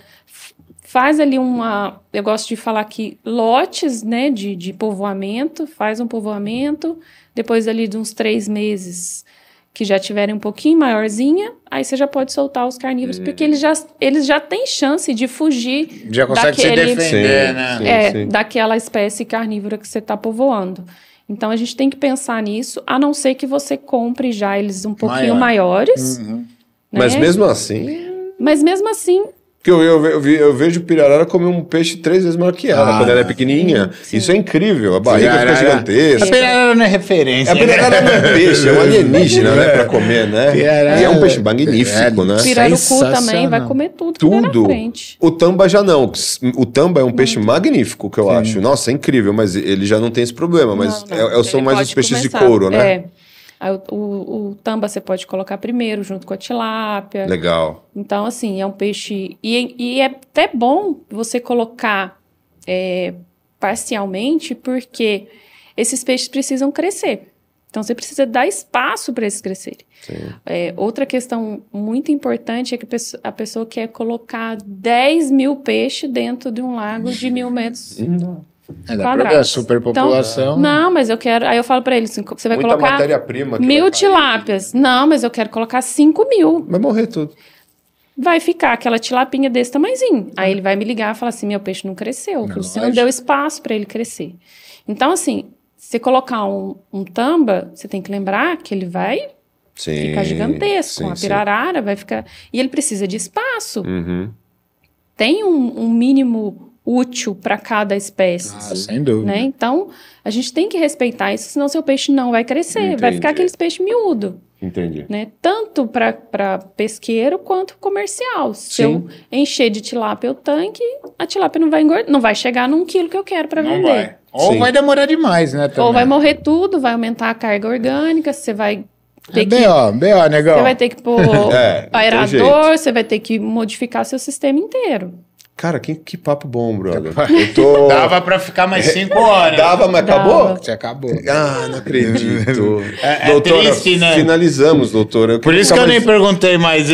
Faz ali eu gosto de falar aqui, lotes, né, de povoamento, faz um povoamento, depois ali de uns 3 meses que já tiverem um pouquinho maiorzinha, aí você já pode soltar os carnívoros, porque eles já têm chance de fugir já consegue se defender, né? Sim. Daquela espécie carnívora que você está povoando. Então, a gente tem que pensar nisso, a não ser que você compre já eles um pouquinho maiores, Mas né? mesmo assim... Mas mesmo assim... Porque eu vejo pirarara comer um peixe 3 vezes maior que ela, quando ela é pequenininha. Sim. Isso é incrível. A barriga fica A gigantesca. pirarara não é referência. A pirarara não é peixe, é um alienígena, né? Pra comer, né? Pirarara E é um peixe magnífico, né? Pirarucu Sensacional. também vai comer tudo que der na Tudo. frente. O tamba já não. O tamba é um peixe magnífico, que eu acho. Nossa, é incrível, mas ele já não tem esse problema. Mas Não. são Ele mais pode os peixes de começar. couro, né? É. Aí o tamba você pode colocar primeiro, junto com a tilápia. Legal. Então, assim, é um peixe... E é até bom você colocar parcialmente, porque esses peixes precisam crescer. Então, você precisa dar espaço para eles crescerem. Outra questão muito importante é que a pessoa quer colocar 10 mil peixes dentro de um lago de 1.000 metros. É da quadrados. superpopulação. Então, não, mas eu quero... Aí eu falo pra eles, você vai Muita colocar matéria-prima. 1.000 tilápias. Não, mas eu quero colocar 5.000. Vai morrer tudo. Vai ficar aquela tilapinha desse tamanhozinho. Aí ele vai me ligar e falar assim, meu peixe não cresceu, porque você não deu espaço para ele crescer. Então, assim, se colocar um tamba, você tem que lembrar que ele vai ficar gigantesco. A pirarara vai ficar... E ele precisa de espaço. Uhum. Tem um mínimo útil para cada espécie. Sem dúvida. Né? Então, a gente tem que respeitar isso, senão seu peixe não vai crescer. Entendi. Vai ficar aqueles peixes miúdo. Entendi. Né? Tanto para pesqueiro quanto comercial. Se eu encher de tilápia o tanque, a tilápia não vai engordar, não vai chegar num quilo que eu quero para vender. Vai. Ou vai demorar demais, né? Também. Ou vai morrer tudo, vai aumentar a carga orgânica, você vai ter que... B.O., negão. Você vai ter que pôr aerador, você vai ter que modificar seu sistema inteiro. Cara, que papo bom, brother. Dava pra ficar mais 5 horas. Dava, mas acabou? Você acabou. Ah, não acredito. É doutora, triste, né? Finalizamos, doutora. Por isso que eu nem perguntei mais.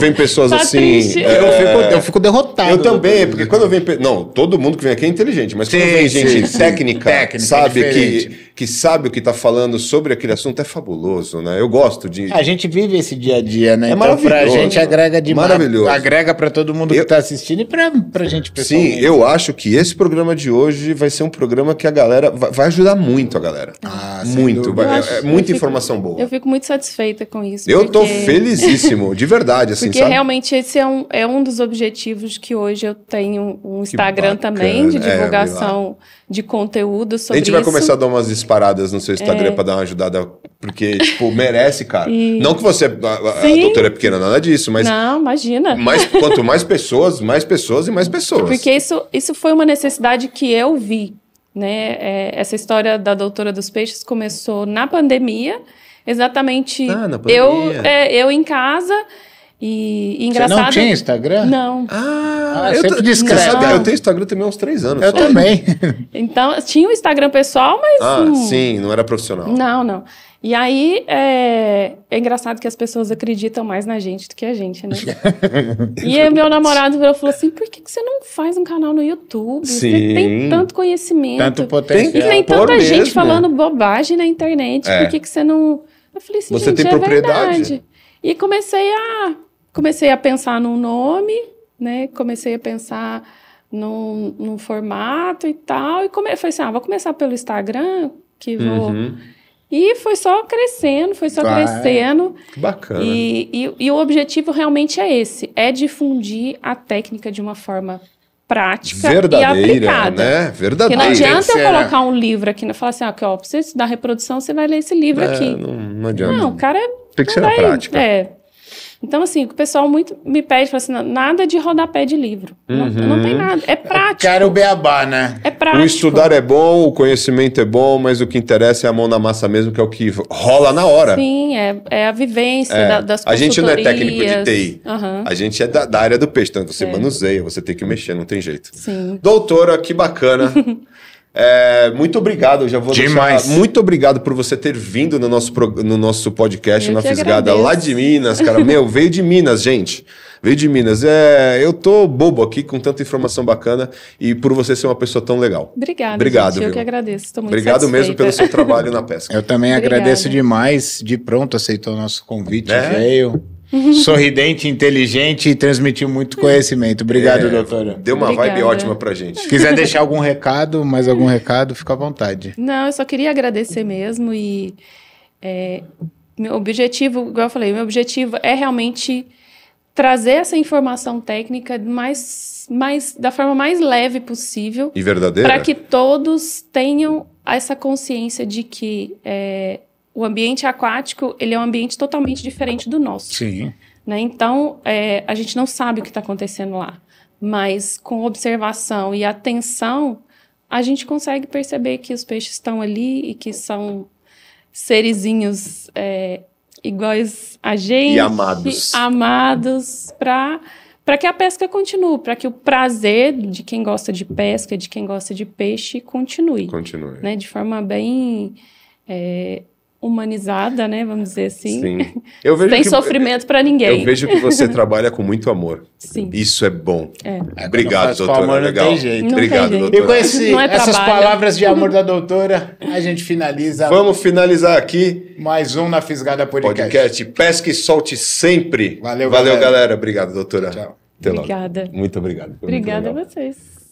Vem pessoas Tá assim... triste. Eu fico derrotado. Eu também, porque quando vem... Não, todo mundo que vem aqui é inteligente, mas quando vem gente técnica, sabe, que sabe o que tá falando sobre aquele assunto, é fabuloso, né? Eu gosto de... A gente vive esse dia a dia, né? É então pra maravilhoso. gente agrega demais. Maravilhoso. Agrega pra todo mundo que tá assistindo e pra gente pessoalmente. Sim, eu acho que esse programa de hoje vai ser um programa que a galera... Vai ajudar muito a galera. Muito. Muita informação boa. Eu fico muito satisfeita com isso. Eu tô felicíssimo, de verdade, assim, porque sabe? realmente esse é um dos objetivos que hoje eu tenho um Instagram bacana. também, de divulgação de conteúdo sobre isso. A gente vai começar a dar umas disparadas no seu Instagram pra dar uma ajudada, porque, tipo, merece, cara. Não que você, a doutora é pequena, nada disso, mas... Não, imagina. Quanto mais pessoas e mais pessoas. Porque isso foi uma necessidade que eu vi, né? Essa história da doutora dos peixes começou na pandemia, exatamente na pandemia. eu em casa e engraçado... Você não tinha Instagram? Não. Sempre discreto. Você sabe, eu tenho Instagram também há uns 3 anos. Eu também. Então, tinha o Instagram pessoal, mas... sim, não era profissional. Não. E aí, é engraçado que as pessoas acreditam mais na gente do que a gente, né? E aí, meu namorado falou assim, por que você não faz um canal no YouTube? Você tem tanto conhecimento. Tanto potencial. Tem tanta gente falando bobagem na internet. Por que você não... Eu falei assim, você gente, tem propriedade. Verdade. E comecei a pensar num nome, né? Comecei a pensar num formato e tal. E falei assim, vou começar pelo Instagram, que vou... E foi só crescendo, crescendo. Que bacana. E o objetivo realmente é esse, é difundir a técnica de uma forma prática e aplicada. Né? Verdadeira. Porque não adianta eu colocar um livro aqui e falar assim, pra você estudar reprodução, você vai ler esse livro aqui. Não adianta. Não, o cara... Tem que ser na prática. Então, assim, o pessoal muito me pede, fala assim, nada de rodapé de livro. Não tem nada. É prático. Cara, o beabá, né? É prático. O estudar é bom, o conhecimento é bom, mas o que interessa é a mão na massa mesmo, que é o que rola na hora. Sim, é a vivência das consultorias. A gente não é técnico de TI. A gente é da área do peixe. Então, você manuseia, você tem que mexer, não tem jeito. Sim. Doutora, que bacana. Muito obrigado, eu já vou deixar. Muito obrigado por você ter vindo no nosso podcast na Fisgada, lá de Minas, cara. Veio de Minas, gente. Veio de Minas. Eu tô bobo aqui com tanta informação bacana e por você ser uma pessoa tão legal. Obrigado, gente. Eu que agradeço. Estou muito Obrigado satisfeita. mesmo pelo seu trabalho na pesca. Eu também agradeço demais. De pronto aceitou o nosso convite, veio. Sorridente, inteligente e transmitiu muito conhecimento. Obrigado, doutora. Deu uma vibe ótima pra gente. Se quiser deixar algum recado, mais algum recado, fica à vontade. Não, eu só queria agradecer mesmo e Meu objetivo, igual eu falei, meu objetivo é realmente trazer essa informação técnica da forma mais leve possível. E verdadeira? Para que todos tenham essa consciência de que o ambiente aquático ele é um ambiente totalmente diferente do nosso. Sim. Né? Então, a gente não sabe o que está acontecendo lá. Mas com observação e atenção, a gente consegue perceber que os peixes estão ali e que são serizinhos iguais a gente. E amados. Amados para que a pesca continue, para que o prazer de quem gosta de pesca, de quem gosta de peixe, continue. Continue. Né? De forma bem humanizada, né? Vamos dizer assim. Sim. Eu vejo sem sofrimento para ninguém. Eu vejo que você trabalha com muito amor. Sim. Isso é bom. É, Obrigado, doutora. Amor, Legal. não tem jeito. Obrigado, Não tem doutora. E com Não é essas trabalho. palavras de amor da doutora, a gente finaliza Vamos finalizar aqui. mais um na Fisgada Podcast. Pesca e solte sempre. Valeu, galera. galera. Obrigado, doutora. Tchau. Até logo. Obrigada. Muito obrigado. Foi muito Obrigada a legal. vocês.